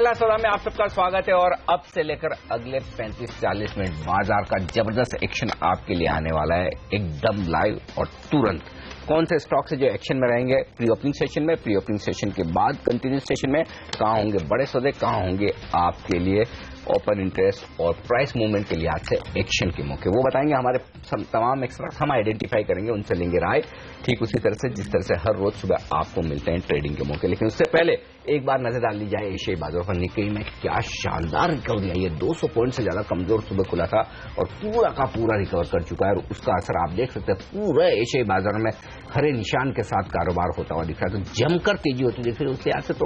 पहला सौदा में आप सबका स्वागत है और अब से लेकर अगले 35-40 मिनट बाजार का जबरदस्त एक्शन आपके लिए आने वाला है, एकदम लाइव और तुरंत। कौन से स्टॉक से जो एक्शन में रहेंगे प्री ओपनिंग सेशन में, प्री ओपनिंग सेशन के बाद कंटिन्यू सेशन में, कहां होंगे बड़े सौदे, कहां होंगे आपके लिए ओपन इंटरेस्ट और प्राइस मूवमेंट के लिहाज से एक्शन के मौके, वो बताएंगे हमारे तमाम एक्सपर्ट। हम आइडेंटिफाई करेंगे, उनसे लेंगे राय, ठीक उसी तरह से जिस तरह से हर रोज सुबह आपको मिलते हैं ट्रेडिंग के मौके। लेकिन उससे पहले एक बार नजर डाल ली जाए एशियाई बाजारों पर। निक्केई में क्या शानदार रिकवरी आई है, 200 पॉइंट से ज्यादा कमजोर सुबह खुला था और पूरा का पूरा रिकवर कर चुका है और उसका असर आप देख सकते हैं पूरे एशियाई बाजारों में हरे निशान के साथ कारोबार होता हुआ दिख रहा है। तो जमकर तेजी होती दिख रही है। उसके लिहाज से तो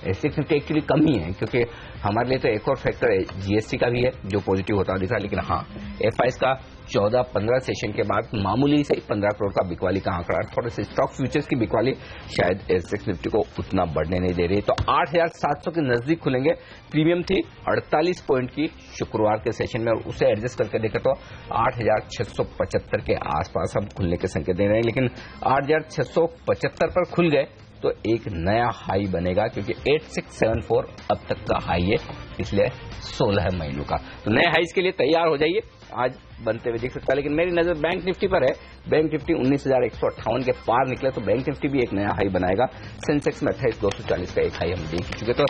S&P एक्चुअली कम ही है, क्योंकि हमारे लिए तो एक और फैक्टर है जीएसटी का भी है जो पॉजिटिव होता दिख रहा है। लेकिन हाँ, FIs का 14-15 सेशन के बाद मामूली से 15 करोड़ का बिकवाली का आंकड़ा, थोड़े से स्टॉक फ्यूचर्स की बिकवाली शायद S&P निफ्टी को उतना बढ़ने नहीं दे रही। तो 8,700 के नजदीक खुलेंगे। प्रीमियम थी 48 पॉइंट की शुक्रवार के सेशन में और उसे एडजस्ट करके देखें तो 8,675 के आसपास हम खुलने के संकेत दे रहे हैं। लेकिन 8,675 पर खुल गए तो एक नया हाई बनेगा, क्योंकि 8674 अब तक का हाई है पिछले 16 महीनों का। तो नए हाईज के लिए तैयार हो जाइए, आज बनते हुए दिख सकता है। लेकिन मेरी नजर बैंक निफ्टी पर है। बैंक निफ्टी 19,158 के पार निकले तो बैंक निफ्टी भी एक नया हाई बनाएगा। सेंसेक्स में 28,240 का एक हाई हम देख चुके, तो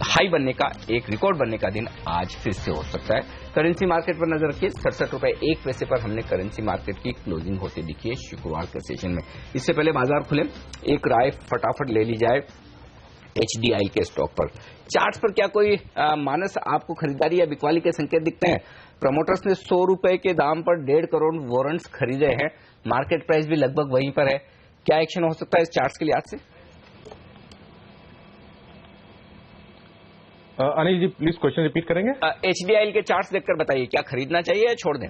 हाई बनने का, एक रिकॉर्ड बनने का दिन आज फिर से हो सकता है। करेंसी मार्केट पर नजर रखिए, 67 रुपए 1 पैसे पर हमने करेंसी मार्केट की क्लोजिंग होती दिखी है शुक्रवार के सेशन में। इससे पहले बाजार खुले, एक राय फटाफट ले ली जाए HDI के स्टॉक पर। चार्ट्स पर क्या कोई मानस आपको खरीदारी या बिकवाली के संकेत दिखते हैं? प्रमोटर्स ने 100 रुपए के दाम पर 1.5 करोड़ वारंट्स खरीदे हैं, मार्केट प्राइस भी लगभग वहीं पर है। क्या एक्शन हो सकता है इस चार्ट्स के लिहाज से? Anil ji please question repeat करेंगे। HDI के चार्ट्स देखकर बताइए, क्या खरीदना चाहिए या छोड़ दें?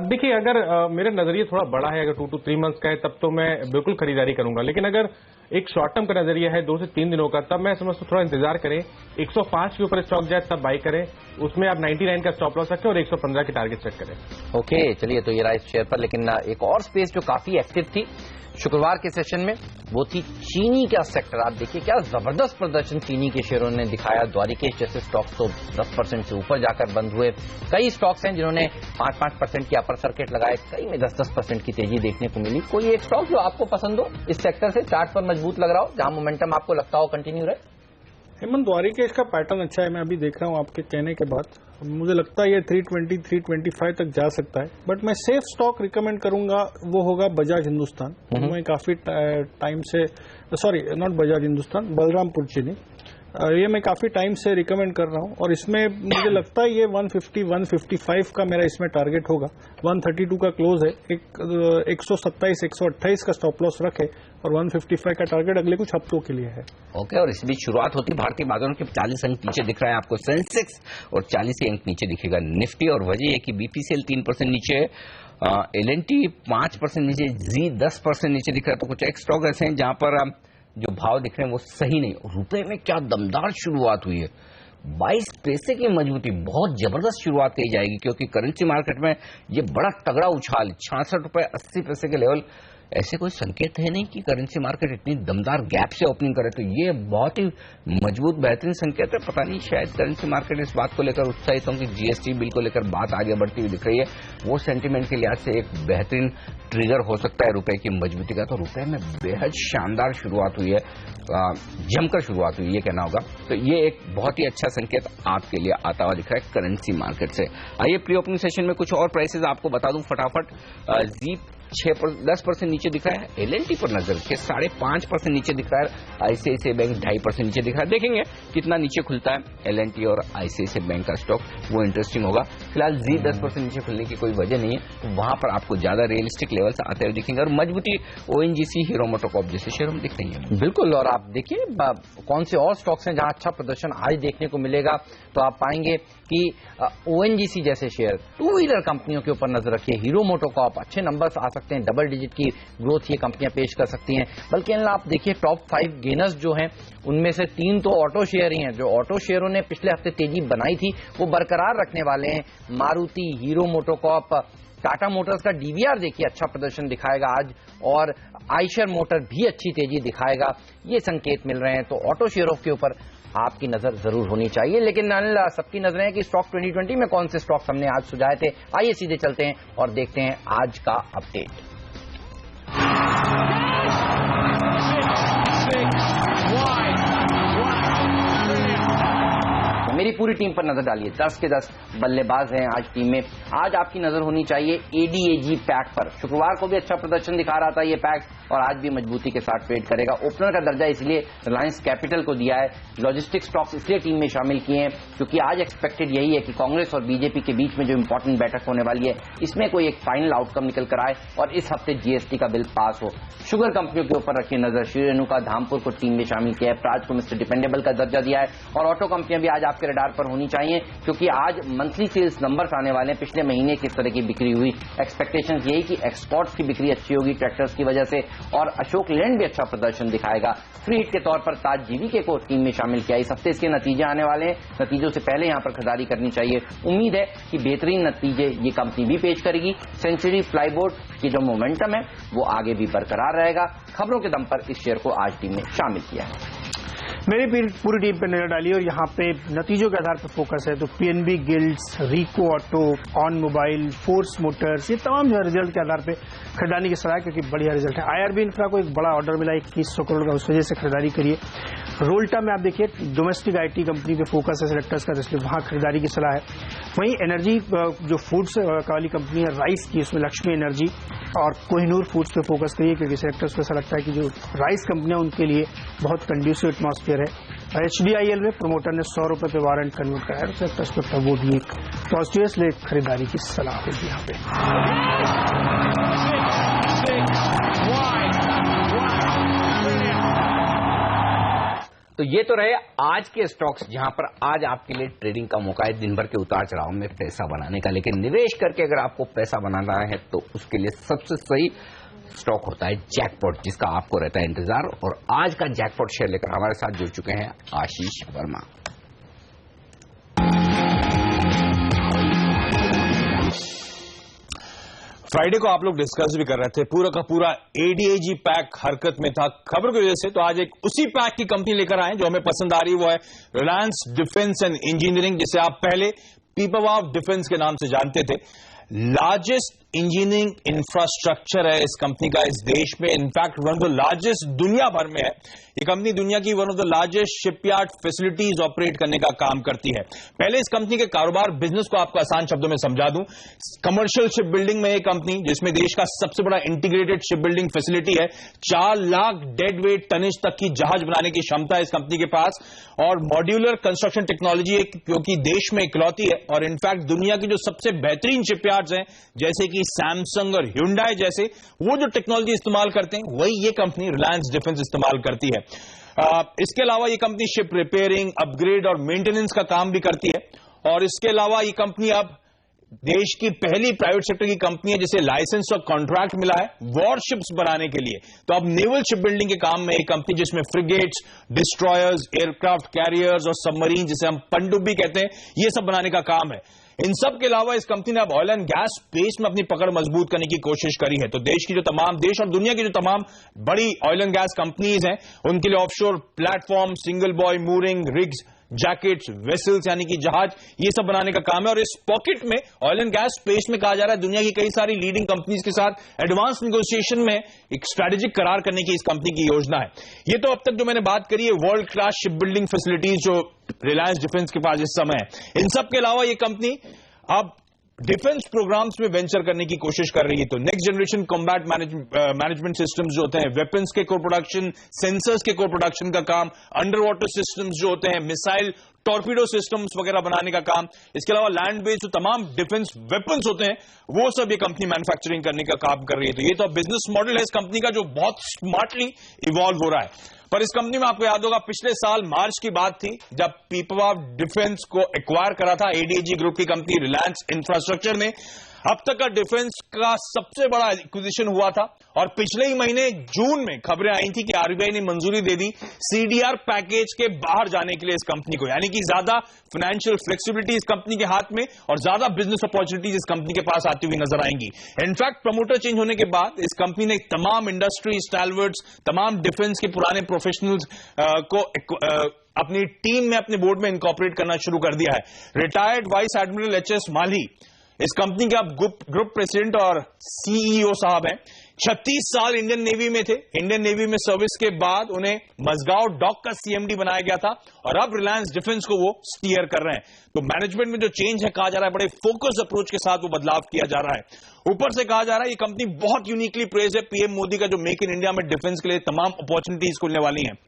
देखिए, अगर मेरा नजरिया थोड़ा बड़ा है, अगर 2 to 3 मंथ्स का है तब तो मैं बिल्कुल खरीदारी करूंगा। लेकिन अगर एक शॉर्ट टर्म का नजरिया है 2 से 3 दिनों का, तब मैं समझता हूं थोड़ा इंतजार करें। 105 के ऊपर स्टॉक जाए तब बाई करें, उसमें आप 99 का स्टॉप लॉस रखें और 115 की टारगेट सेट करें। ओके, चलिए, तो ये रहा इस शेयर पर। लेकिन एक और स्पेस जो काफी एक्टिव थी शुक्रवार के सेशन में, वो थी चीनी का सेक्टर। आप देखिए क्या जबरदस्त प्रदर्शन चीनी के शेयरों ने दिखाया। द्वारिकेश जैसे स्टॉक तो 10% से ऊपर जाकर बंद हुए। कई स्टॉक्स हैं जिन्होंने 5-5% की अपर सर्किट लगाए, कई में 10-10% की तेजी देखने को मिली। कोई एक स्टॉक जो आपको पसंद हो इस सेक्टर से, चार्ट पर मजबूत लग रहा हो, जहां मोमेंटम आपको लगता हो कंटिन्यू रहे? हेमंत, द्वारिकेश का पैटर्न अच्छा है, मैं अभी देख रहा हूं आपके कहने के बाद। मुझे लगता है ये 320-325 तक जा सकता है, बट मैं सेफ स्टॉक रिकमेंड करूंगा, वो होगा बजाज हिंदुस्तान। मैं काफी टाइम से, सॉरी नॉट बजाज हिंदुस्तान, बलरामपुर चीनी, ये मैं काफी टाइम से रिकमेंड कर रहा हूं और इसमें मुझे लगता है ये 150-155 का मेरा इसमें टारगेट होगा। 132 का क्लोज है, 127-128 का स्टॉप लॉस रखे और 155 का टारगेट अगले कुछ हफ्तों के लिए है। ओके, और इस बीच शुरुआत होती भारतीय बाजारों के 40 अंक नीचे दिख रहा है आपको सेंसेक्स और 40 अंक नीचे दिखेगा निफ्टी। और वजह है कि BPCL 3% नीचे है, L&T 5% नीचे, Zee 10% नीचे दिख रहा है। तो कुछ एक स्टॉक ऐसे हैं जहां पर जो भाव दिख रहे हैं वो सही नहीं। रुपए में क्या दमदार शुरुआत हुई है, 22 पैसे की मजबूती, बहुत जबरदस्त शुरुआत कही जाएगी, क्योंकि करेंसी मार्केट में ये बड़ा तगड़ा उछाल, 66 रुपए 80 पैसे के लेवल, ऐसे कोई संकेत है नहीं कि करेंसी मार्केट इतनी दमदार गैप से ओपनिंग करे। तो ये बहुत ही मजबूत बेहतरीन संकेत है। पता नहीं, शायद करेंसी मार्केट इस बात को लेकर उत्साहित हों कि GST बिल को लेकर बात आगे बढ़ती हुई दिख रही है। वो सेंटीमेंट के लिहाज से एक बेहतरीन ट्रिगर हो सकता है रुपए की मजबूती का। तो रुपए में बेहद शानदार शुरुआत हुई है, जमकर शुरुआत हुई, ये कहना होगा। तो ये एक बहुत ही अच्छा संकेत आपके लिए आता हुआ दिख रहा है करेंसी मार्केट से। आइए प्री ओपनिंग सेशन में कुछ और प्राइसेस आपको बता दूं फटाफट। Zee 10% नीचे दिख रहा है, L&T पर नजर रखिए 5.5% नीचे दिख रहा है, ICICI बैंक 2.5% नीचे दिख रहा है। देखेंगे कितना नीचे खुलता है L&T और ICICI बैंक का स्टॉक, वो इंटरेस्टिंग होगा। फिलहाल Zee 10% नीचे खुलने की कोई वजह नहीं है, तो वहां पर आपको ज्यादा रियलिस्टिक लेवल्स आते हुए दिखेंगे। और मजबूती ONGC, हीरो मोटोकॉर्प जैसे शेयर हम दिख रही है। बिल्कुल, और आप देखिए कौन से और स्टॉक्स हैं जहां अच्छा प्रदर्शन आज देखने को मिलेगा। तो आप पाएंगे कि ONGC जैसे शेयर, 2 व्हीलर कंपनियों के ऊपर नजर रखिए। हीरो मोटोकॉर्प अच्छे नंबर्स आ सकते हैं, डबल डिजिट की ग्रोथ ये कंपनियां पेश कर सकती हैं। बल्कि आप देखिए टॉप 5 गेनर्स जो हैं उनमें से 3 तो ऑटो शेयर ही हैं। जो ऑटो शेयरों ने पिछले हफ्ते तेजी बनाई थी वो बरकरार रखने वाले हैं। Maruti, hero MotoCorp, Tata Motors का डीवीआर देखिए अच्छा प्रदर्शन दिखाएगा आज, और आइशर मोटर भी अच्छी तेजी दिखाएगा, ये संकेत मिल रहे हैं। तो ऑटो शेयरों के ऊपर आपकी नजर जरूर होनी चाहिए। लेकिन अनिल, सबकी नजरें हैं कि स्टॉक 2020 में कौन से स्टॉक्स हमने आज सुझाए थे। आइए सीधे चलते हैं और देखते हैं आज का अपडेट। मेरी पूरी टीम पर नजर डालिए, 10 के 10 बल्लेबाज हैं आज टीम में। आज आपकी नजर होनी चाहिए एडीएजी पैक पर। शुक्रवार को भी अच्छा प्रदर्शन दिखा रहा था ये पैक, और आज भी मजबूती के साथ ट्रेड करेगा। ओपनर का दर्जा इसलिए रिलायंस कैपिटल को दिया है। लॉजिस्टिक स्टॉक्स इसलिए टीम में शामिल किए हैं क्योंकि आज एक्सपेक्टेड यही है कि कांग्रेस और बीजेपी के बीच में जो इंपॉर्टेंट बैठक होने वाली है, इसमें कोई एक फाइनल आउटकम निकल कर आए और इस हफ्ते जीएसटी का बिल पास हो। शुगर कंपनियों के ऊपर रखिए नजर। श्री रेणुका धामपुर को टीम में शामिल किया है, प्राज को मिस्टर डिपेंडेबल का दर्जा दिया है, और ऑटो कंपनियां भी आज आपके रडार पर होनी चाहिए क्योंकि आज मंथली सेल्स नंबर्स आने वाले हैं। पिछले महीने किस तरह की बिक्री हुई, एक्सपेक्टेशंस यही कि एक्सपोर्ट्स की बिक्री अच्छी होगी ट्रैक्टर्स की वजह से, और अशोक लेलैंड भी अच्छा प्रदर्शन दिखाएगा। फ्री हिट के तौर पर ताज जीवीके को टीम में शामिल किया। इस हफ्ते इसके नतीजे आने वाले हैं, नतीजों से पहले यहां पर खरीदारी करनी चाहिए। उम्मीद है कि बेहतरीन नतीजे ये कंपनी भी पेश करेगी। सेंचुरी प्लाईबोर्ड की जो मोमेंटम है वो आगे भी बरकरार रहेगा। खबरों के दम पर इस शेयर को आज टीम में शामिल किया है। मेरी पूरी टीम पे नजर डाली और यहाँ पे नतीजों के आधार पर फोकस है। तो पीएनबी गिल्ड्स, रिको ऑटो, ऑन मोबाइल, फोर्स मोटर्स, ये तमाम जो रिजल्ट के आधार पे खरीदारी की सलाह, क्योंकि बढ़िया रिजल्ट है। आईआरबी इंफ्रा को एक बड़ा ऑर्डर मिला 2100 करोड़ का, उस वजह से खरीदारी करिए। रोल्टा में आप देखिए डोमेस्टिक आईटी कंपनी पे फोकस है सेलेक्टर्स का, इसलिए वहां खरीदारी की सलाह है। वहीं एनर्जी जो फूड्स वाली कंपनी है राइस की, उसमें लक्ष्मी एनर्जी और कोहिनूर फूड्स पे फोकस करिए क्योंकि सेलेक्टर्स को ऐसा लगता है कि जो राइस कंपनियां उनके लिए बहुत कंड्यूसिव एटमॉस्फेयर है। एचडीआईएल में प्रमोटर ने 100 रुपए पे वारंट कन्वर्ट कराया, सेलेक्टर्स पे वो भी एक पॉजिटिव, इसलिए खरीदारी की सलाह होगी यहाँ पे। तो ये तो रहे आज के स्टॉक्स जहां पर आज आपके लिए ट्रेडिंग का मौका है दिन भर के उतार चढ़ाव में पैसा बनाने का। लेकिन निवेश करके अगर आपको पैसा बनाना है तो उसके लिए सबसे सही स्टॉक होता है जैकपॉट, जिसका आपको रहता है इंतजार। और आज का जैकपॉट शेयर लेकर हमारे साथ जुड़ चुके हैं आशीष वर्मा। फ्राइडे को आप लोग डिस्कस भी कर रहे थे, पूरा का पूरा एडीएजी पैक हरकत में था खबर की वजह से। तो आज एक उसी पैक की कंपनी लेकर आए जो हमें पसंद आ रही है, वो है रिलायंस डिफेंस एंड इंजीनियरिंग, जिसे आप पहले पीपावाव डिफेंस के नाम से जानते थे। लार्जेस्ट इंजीनियरिंग इंफ्रास्ट्रक्चर है इस कंपनी का इस देश में, in fact one of the largest दुनिया भर में है। ये कंपनी दुनिया की one of the largest shipyard facilities operate करने का काम करती है। पहले इस कंपनी के कारोबार बिजनेस को आपको आसान शब्दों में समझा दूं। कमर्शियल शिप बिल्डिंग में एक कंपनी जिसमें देश का सबसे बड़ा इंटीग्रेटेड शिप बिल्डिंग फैसिलिटी है, 4 लाख डेड वेट टनेज तक की जहाज बनाने की क्षमता है इस कंपनी के पास, और मॉड्यूलर कंस्ट्रक्शन टेक्नोलॉजी है क्योंकि देश में इकलौती है। और इनफैक्ट दुनिया की जो सबसे बेहतरीन शिपयार्ड्स हैं जैसे कि सैमसंग और ह्यूंडई जैसे, वो जो टेक्नोलॉजी इस्तेमाल करते हैं वही ये कंपनी रिलायंस डिफेंस इस्तेमाल करती है। इसके अलावा ये कंपनी शिप रिपेयरिंग, अपग्रेड और मेंटेनेंस का काम भी करती है। और इसके अलावा ये कंपनी अब देश की पहली प्राइवेट सेक्टर की कंपनी है जिसे लाइसेंस और कॉन्ट्रैक्ट मिला है वॉरशिप्स बनाने के लिए। तो अब नेवल शिप बिल्डिंग के काम में एक कंपनी जिसमें फ्रिगेट्स, डिस्ट्रॉयर्स, एयरक्राफ्ट कैरियर्स और सबमरीन जिसे हम पनडुब्बी कहते हैं, ये सब बनाने का काम है। इन सब के अलावा इस कंपनी ने अब ऑयल एंड गैस स्पेस में अपनी पकड़ मजबूत करने की कोशिश करी है। तो देश और दुनिया की जो तमाम बड़ी ऑयल एंड गैस कंपनीज हैं उनके लिए offshore platform, single boy mooring, rigs, jackets, vessels यानी कि जहाज, ये सब बनाने का काम है। और इस पॉकेट में ऑयल एंड गैस स्पेस में कहा जा रहा है दुनिया की कई सारी लीडिंग कंपनीज के साथ एडवांस नेगोशिएशन में एक स्ट्रेटेजिक करार करने की इस कंपनी की योजना है। ये तो अब तक जो मैंने बात करी है world class ship building facilities जो रिलायंस डिफेंस के पास इस समय है। इन सब के अलावा ये कंपनी अब डिफेंस प्रोग्राम्स में वेंचर करने की कोशिश कर रही है। तो next generation combat management systems जो होते हैं, वेपन्स के को प्रोडक्शन, सेंसर्स के को प्रोडक्शन का काम, अंडर वाटर सिस्टम्स जो होते हैं, मिसाइल टॉर्पीडो सिस्टम्स वगैरह बनाने का काम, इसके अलावा लैंड बेस्ड जो तमाम डिफेंस वेपन्स होते हैं वो सब ये कंपनी मैन्युफैक्चरिंग करने का काम कर रही है। तो ये तो बिजनेस मॉडल है इस कंपनी का जो बहुत स्मार्टली इवॉल्व हो रहा है। पर इस कंपनी में आपको याद होगा पिछले साल मार्च की बात थी जब पीपावाव डिफेंस को एक्वायर करा था एडीएजी ग्रुप की कंपनी रिलायंस इंफ्रास्ट्रक्चर ने। अब तक का डिफेंस का सबसे बड़ा एक्विजिशन हुआ था और पिछले ही महीने जून में खबरें आई थी कि आरबीआई ने मंजूरी दे दी सीडीआर पैकेज के बाहर जाने के लिए इस कंपनी को, यानी कि ज्यादा फाइनेंशियल फ्लेक्सिबिलिटी इस कंपनी के हाथ में और ज्यादा बिजनेस अपॉर्चुनिटीज इस कंपनी के पास आती हुई नजर आएंगी। इनफैक्ट प्रमोटर चेंज होने के बाद इस कंपनी ने तमाम इंडस्ट्री स्टैलवर्ड्स, तमाम डिफेंस के पुराने प्रोफेशनल्स को अपनी टीम में, अपने बोर्ड में इनकॉर्पोरेट करना शुरू कर दिया है। रिटायर्ड वाइस एडमिरल एचएस माली इस कंपनी के अब ग्रुप प्रेसिडेंट और सीईओ साहब हैं। 36 साल इंडियन नेवी में थे। इंडियन नेवी में सर्विस के बाद उन्हें मजगांव डॉक का सीएमडी बनाया गया था और अब रिलायंस डिफेंस को वो स्टीयर कर रहे हैं। तो मैनेजमेंट में जो चेंज है, कहा जा रहा है बड़े फोकस अप्रोच के साथ वो बदलाव किया जा रहा है। ऊपर से कहा जा रहा है ये कंपनी बहुत यूनिकली प्रेज है पीएम मोदी का, जो मेक इन इंडिया में डिफेंस के लिए तमाम अपॉर्चुनिटीज खुलने वाली हैं।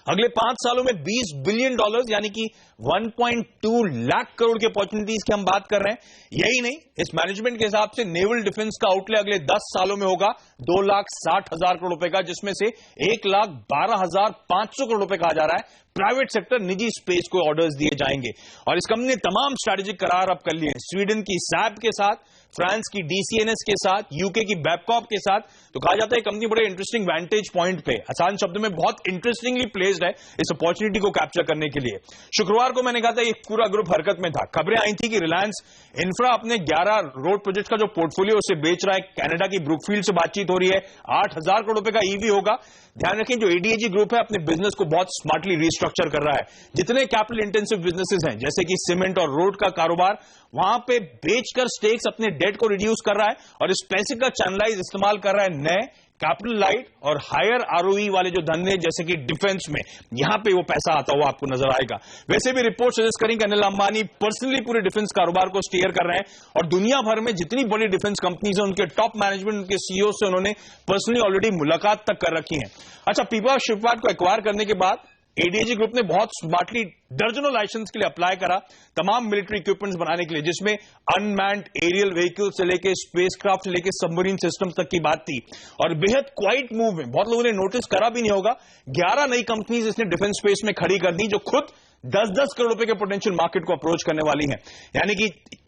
अगले 5 सालों में $20 बिलियन यानी कि 1.2 लाख करोड़ की अपॉर्चुनिटीज की हम बात कर रहे हैं। यही नहीं, इस मैनेजमेंट के हिसाब से नेवल डिफेंस का आउटले अगले 10 सालों में होगा 2,60,000 करोड़ रुपए का, जिसमें से 1,12,500 करोड़ रुपए कहा जा रहा है प्राइवेट सेक्टर, निजी स्पेस को ऑर्डर्स दिए जाएंगे। और इस कंपनी ने तमाम स्ट्रैटेजिक करार अब कर लिए हैं, स्वीडन की सैप के साथ, फ्रांस की डीसीएनएस के साथ, यूके की बैबकॉप के साथ। तो कहा जाता है कंपनी बड़े इंटरेस्टिंग वैंटेज पॉइंट पे, आसान शब्द में बहुत इंटरेस्टिंगली प्लेस्ड है इस अपॉर्चुनिटी को कैप्चर करने के लिए। शुक्रवार को मैंने कहा था ये पूरा ग्रुप हरकत में था। खबरें आई थी कि रिलायंस इंफ्रा अपने 11 रोड प्रोजेक्ट का जो पोर्टफोलियो उसे बेच रहा है। कनाडा की ब्रुकफील्ड से बातचीत हो रही है, 8,000 करोड़ रुपए का ईवी होगा। ध्यान रखें जो एडीएजी ग्रुप है अपने बिजनेस को बहुत स्मार्टली रिस्ट्रक्चर कर रहा है। जितने कैपिटल इंटेंसिव बिजनेसेस हैं जैसे कि सीमेंट और रोड का कारोबार, वहां पे बेचकर स्टेक्स अपने डेट को रिड्यूस कर रहा है और इस पैसे का चैनलाइज इस्तेमाल कर रहा है नए कैपिटल लाइट और हायर आरओई वाले जो धंधे जैसे कि डिफेंस में, यहां पे वो पैसा आता हुआ आपको नजर आएगा। वैसे भी रिपोर्ट सजेस्ट करें कि अनिल अंबानी पर्सनली पूरे डिफेंस कारोबार को स्टीयर कर रहे हैं और दुनिया भर में जितनी बड़ी डिफेंस कंपनीज हैं उनके टॉप मैनेजमेंट, उनके सीईओ से उन्होंने पर्सनली ऑलरेडी मुलाकात तक कर रखी है। अच्छा, पीपा शिपयार्ड को एक्वायर करने के बाद एडीएजी ग्रुप ने बहुत स्मार्टली दर्जनों लाइसेंस के लिए अप्लाई करा तमाम मिलिट्री इक्विपमेंट्स बनाने के लिए, जिसमें अनमैन्ड एरियल व्हीकल से लेके स्पेसक्राफ्ट से लेके सबमरीन सिस्टम्स तक की बात थी। और बेहद क्वाइट मूव में, बहुत लोगों ने नोटिस करा भी नहीं होगा, 11 नई कंपनीज इसने डिफेंस स्पेस में खड़ी कर दी जो खुद 10-10 करोड़ रुपए के पोटेंशियल मार्केट को अप्रोच करने वाली हैं। यानी कि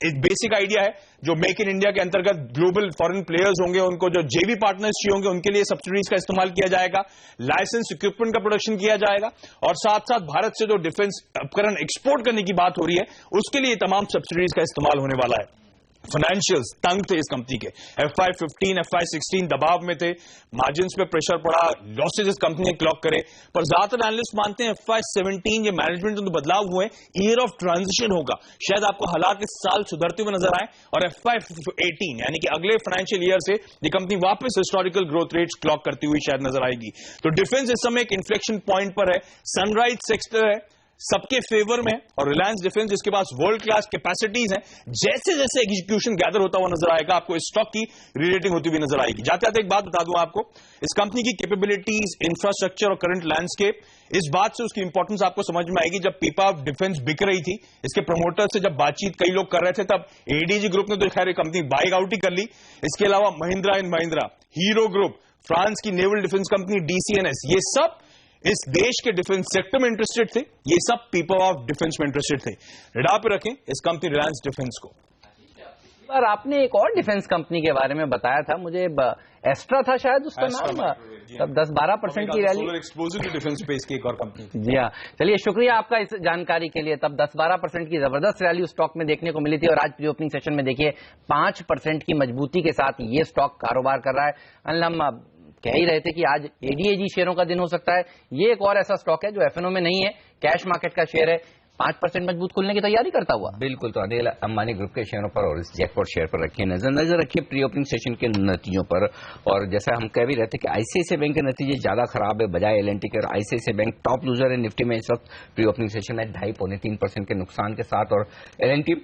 एक बेसिक आइडिया है, जो मेक इन इंडिया के अंतर्गत ग्लोबल फॉरेन प्लेयर्स होंगे उनको जो जेवी पार्टनर्स चाहिए होंगे उनके लिए सब्सिडीज का इस्तेमाल किया जाएगा, लाइसेंस इक्विपमेंट का प्रोडक्शन किया जाएगा और साथ साथ भारत से जो डिफेंस उपकरण एक्सपोर्ट करने की बात हो रही है उसके लिए तमाम सब्सिडीज का इस्तेमाल होने वाला है। फाइनेंशियल्स तंग थे इस कंपनी के, FY15, FY16 दबाव में थे, मार्जिन्स पे प्रेशर पड़ा, लॉसेज इस कंपनी ने क्लॉक करे। पर ज्यादातर एनालिस्ट मानते हैं FY17 ये मैनेजमेंट में बदलाव हुए, ईयर ऑफ ट्रांजिशन होगा, शायद आपको हालात इस साल सुधरते हुए नजर आए और FY18 यानी कि अगले फाइनेंशियल ईयर से ये कंपनी वापस हिस्टोरिकल ग्रोथ रेट्स क्लॉक करती हुई शायद नजर आएगी। तो डिफेंस इस समय एक इन्फ्लेक्शन पॉइंट पर है, सनराइज सेक्टर है, सबके फेवर में, और रिलायंस डिफेंस जिसके पास वर्ल्ड क्लास कैपेसिटीज हैं, जैसे जैसे एग्जीक्यूशन गैदर होता हुआ नजर आएगा आपको इस स्टॉक की रीरेटिंग होती हुई नजर आएगी। जाते जाते एक बात बता दूं आपको, इस कंपनी की कैपेबिलिटीज, इंफ्रास्ट्रक्चर और करंट लैंडस्केप, इस बात से उसकी इंपॉर्टेंस आपको समझ में आएगी। जब पीपा डिफेंस बिक रही थी, इसके प्रमोटर से जब बातचीत कई लोग कर रहे थे, तब एडीजी ग्रुप ने तो खैर कंपनी बाइक आउट ही कर ली। इसके अलावा Mahindra and Mahindra, hero group, France की नेवल डिफेंस कंपनी डीसीएनएस, ये सब इस देश के डिफेंस सेक्टर में इंटरेस्टेड थे, ये सब पीपल ऑफ डिफेंस में इंटरेस्टेड थे। रडार पे रखें इस कंपनी रिलायंस डिफेंस को। पर आपने एक और डिफेंस कंपनी के बारे में बताया था मुझे, एस्ट्रा था शायद उसका नाम, तब 10-12% की रैली, एक्सप्लोजिव डिफेंस स्पेस की एक और कंपनी। जी हाँ, चलिए शुक्रिया आपका इस जानकारी के लिए। तब 10-12% की जबरदस्त रैली उस स्टॉक में देखने को मिली थी और आज प्री ओपनिंग सेशन में देखिए 5% की मजबूती के साथ ये स्टॉक कारोबार कर रहा है। अनिल, हम कह ही रहे थे कि आज एडीएजी शेयरों का दिन हो सकता है, ये एक और ऐसा स्टॉक है जो एफएनओ में नहीं है, कैश मार्केट का शेयर है, 5% मजबूत खुलने की तैयारी करता हुआ। बिल्कुल, तो अनिल अंबानी ग्रुप के शेयरों पर और इस जैकपॉट शेयर पर रखिए नजर रखिए प्री ओपनिंग सेशन के नतीजों पर। और जैसा हम कह भी रहे थे कि आईसीआईसीआई बैंक के नतीजे ज्यादा खराब है बजाय एलएनटी के, और आईसीआईसीआई बैंक टॉप लूजर है निफ्टी में इस वक्त प्री ओपनिंग सेशन में 2.5-3% के नुकसान के साथ। और एलएनटी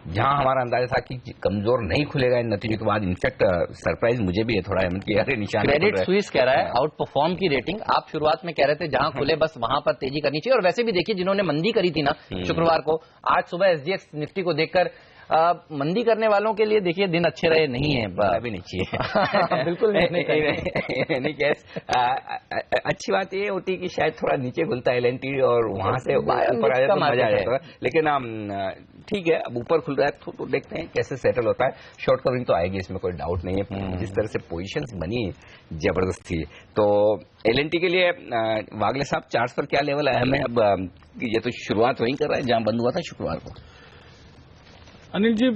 जहां हमारा अंदाजा था कि कमजोर नहीं खुलेगा इन नतीजों के बाद, इनफैक्ट सरप्राइज मुझे भी है थोड़ा, अरे निशान क्रेडिट स्विस कह रहा है आउट परफॉर्म की रेटिंग। आप शुरुआत में कह रहे थे जहां खुले बस वहां पर तेजी करनी चाहिए, और वैसे भी देखिए जिन्होंने मंदी करी थी ना शुक्रवार को, आज सुबह एसजीएक्स निफ्टी को देखकर मंदी करने वालों के लिए देखिए दिन अच्छे रहे नहीं है, अभी नहीं चाहिए बिल्कुल नहीं अच्छी बात ये होती है कि शायद थोड़ा नीचे खुलता है एलएनटी और वहां से ऊपर आ जाए तो मजा आ जाता है, लेकिन ठीक है अब ऊपर खुल रहा है तो देखते हैं कैसे सेटल होता है। शॉर्ट कवरिंग तो आएगी, इसमें कोई डाउट नहीं है। जिस तरह से पोजीशंस बनी जबरदस्त थी, तो एलएनटी के लिए वागले साहब चार्ट्स पर क्या लेवल है हमें? अब ये तो शुरुआत वहीं कर रहा है जहां बंद हुआ था शुक्रवार को। अनिल जी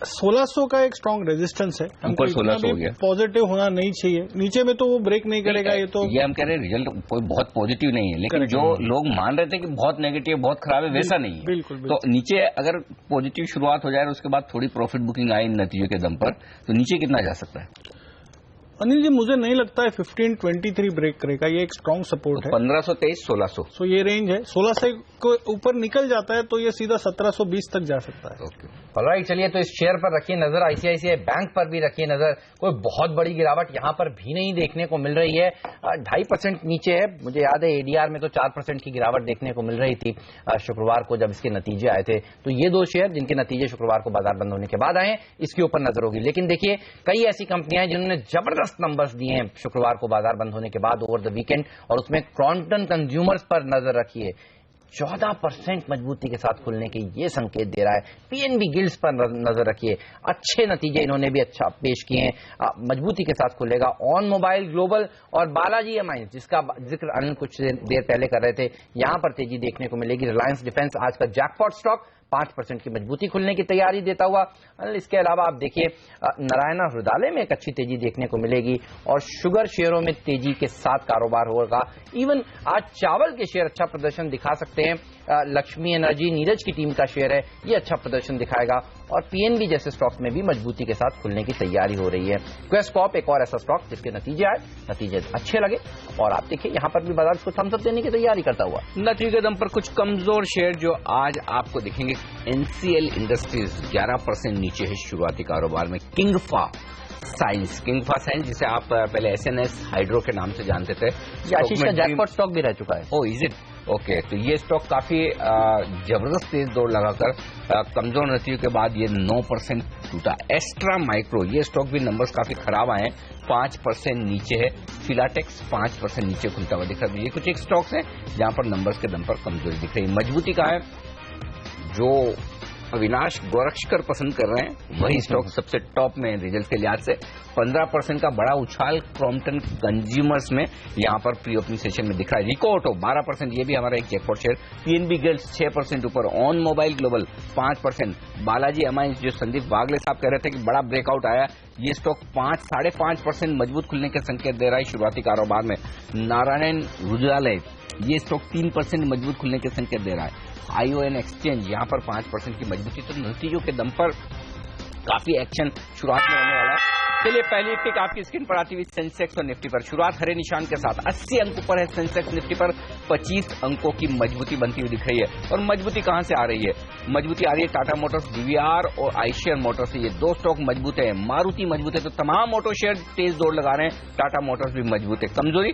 1600 का एक स्ट्रॉन्ग रेजिस्टेंस है, ऊपर 1600 हो गया, पॉजिटिव होना नहीं चाहिए, नीचे में तो वो ब्रेक नहीं करेगा। ये हम कह रहे हैं रिजल्ट कोई बहुत पॉजिटिव नहीं है, लेकिन जो लोग मान रहे थे कि बहुत नेगेटिव बहुत खराब है वैसा नहीं है। बिल्कुल। तो नीचे अगर पॉजिटिव शुरुआत हो जाए और उसके बाद थोड़ी प्रॉफिट बुकिंग आई नतीजों के दम पर, तो नीचे कितना जा सकता है? अनिल जी मुझे नहीं लगता है 1523 ब्रेक करेगा, ये एक स्ट्रॉन्ग सपोर्ट है। 1523 1600 सो ये रेंज है, 1600 को ऊपर निकल जाता है तो ये सीधा 1720 तक जा सकता है। ऑलराइट, चलिए तो इस शेयर पर रखिए नजर, आईसीआईसीआई बैंक पर भी रखिए नजर। कोई बहुत बड़ी गिरावट यहां पर भी नहीं देखने को मिल रही है, 2.5% नीचे है। मुझे याद है एडीआर में तो 4% की गिरावट देखने को मिल रही थी शुक्रवार को जब इसके नतीजे आए थे। तो ये दो शेयर जिनके नतीजे शुक्रवार को बाजार बंद होने के बाद आए, इसके ऊपर नजर होगी। लेकिन देखिए कई ऐसी कंपनियां हैं जिन्होंने जबरदस्त नंबर्स दिए हैं शुक्रवार को बाजार बंद होने के बाद ओवर द वीकेंड, और उसमें क्रॉम्पटन कंज्यूमर्स पर नजर रखिए, 14% मजबूती के साथ खुलने के ये संकेत दे रहा है। पीएनबी गिल्ड्स पर नजर रखिए, अच्छे नतीजे इन्होंने भी अच्छा पेश किए हैं, मजबूती के साथ खुलेगा। ऑन मोबाइल ग्लोबल और बालाजी एमाइंस जिसका जिक्र अनिल कुछ देर पहले कर रहे थे, यहां पर तेजी देखने को मिलेगी। रिलायंस डिफेंस आज का जैकपॉट स्टॉक 5% की मजबूती खुलने की तैयारी देता हुआ। इसके अलावा आप देखिए नारायण हृदयालय में एक अच्छी तेजी देखने को मिलेगी और शुगर शेयरों में तेजी के साथ कारोबार होगा। इवन आज चावल के शेयर अच्छा प्रदर्शन दिखा सकते हैं। लक्ष्मी एनर्जी नीरज की टीम का शेयर है, ये अच्छा प्रदर्शन दिखाएगा और पीएनबी जैसे स्टॉक्स में भी मजबूती के साथ खुलने की तैयारी हो रही है। क्वेस्ट कॉर्प एक और ऐसा स्टॉक जिसके नतीजे आए, नतीजे अच्छे लगे और आप देखिए यहां पर भी बाजार को थम्स अप देने की तैयारी करता हुआ। नतीजे के दम पर कुछ कमजोर शेयर जो आज आपको दिखेंगे, एनसीएल इंडस्ट्रीज 11% नीचे है शुरुआती कारोबार में। किंगफा साइंस जिसे आप पहले एसएनएस हाइड्रो के नाम से जानते थे, आशीष का जैकपॉट स्टॉक भी रह चुका है। ओ इज इट? ओके, तो ये स्टॉक काफी जबरदस्त तेज दौड़ लगाकर कमजोर नतीजों के बाद ये 9% टूटा। एस्ट्रा माइक्रो ये स्टॉक भी नंबर्स काफी खराब आए हैं, 5% नीचे है। फिलाटेक्स 5% नीचे खुलता हुआ दिख रहा है। ये कुछ एक स्टॉक्स हैं जहां पर नंबर्स के दम पर कमजोरी दिख रही है। मजबूती का है जो अविनाश गोरक्षकर पसंद कर रहे हैं, वही स्टॉक सबसे टॉप में रिजल्ट के लिहाज से। 15% का बड़ा उछाल क्रॉम्पटन कंज्यूमर्स में यहां पर प्री ओपनिंग सेशन में दिख रहा है। रिको ऑटो 12%, ये भी हमारा एक जैकपॉट शेयर। पीएनबी गिल्ड्स 6% ऊपर। On mobile global 5%। Balaji amines जो संदीप वागले साहब कह रहे थे कि बड़ा ब्रेकआउट आया, ये स्टॉक 5.5% मजबूत खुलने के संकेत दे रहा है शुरुआती कारोबार में। नारायण हृदयालय ये स्टॉक 3% मजबूत खुलने के संकेत दे रहा है। आईओएन एक्सचेंज यहां पर 5% की मजबूती। तो नतीजों के दम पर काफी एक्शन शुरुआत में होने वाला है। चलिए पहली टिक आपकी स्क्रीन पर आती हुई सेंसेक्स और निफ्टी पर। शुरुआत हरे निशान के साथ 80 अंकों पर है सेंसेक्स, निफ्टी पर 25 अंकों की मजबूती बनती हुई दिख रही है। और मजबूती कहां से आ रही है? मजबूती आ रही है टाटा मोटर्स, डीवीआर और आईशेयर मोटर्स से। ये दो स्टॉक मजबूत है। मारुति मजबूत है, तो तमाम ऑटो शेयर तेज दौड़ लगा रहे हैं। टाटा मोटर्स भी मजबूत है। कमजोरी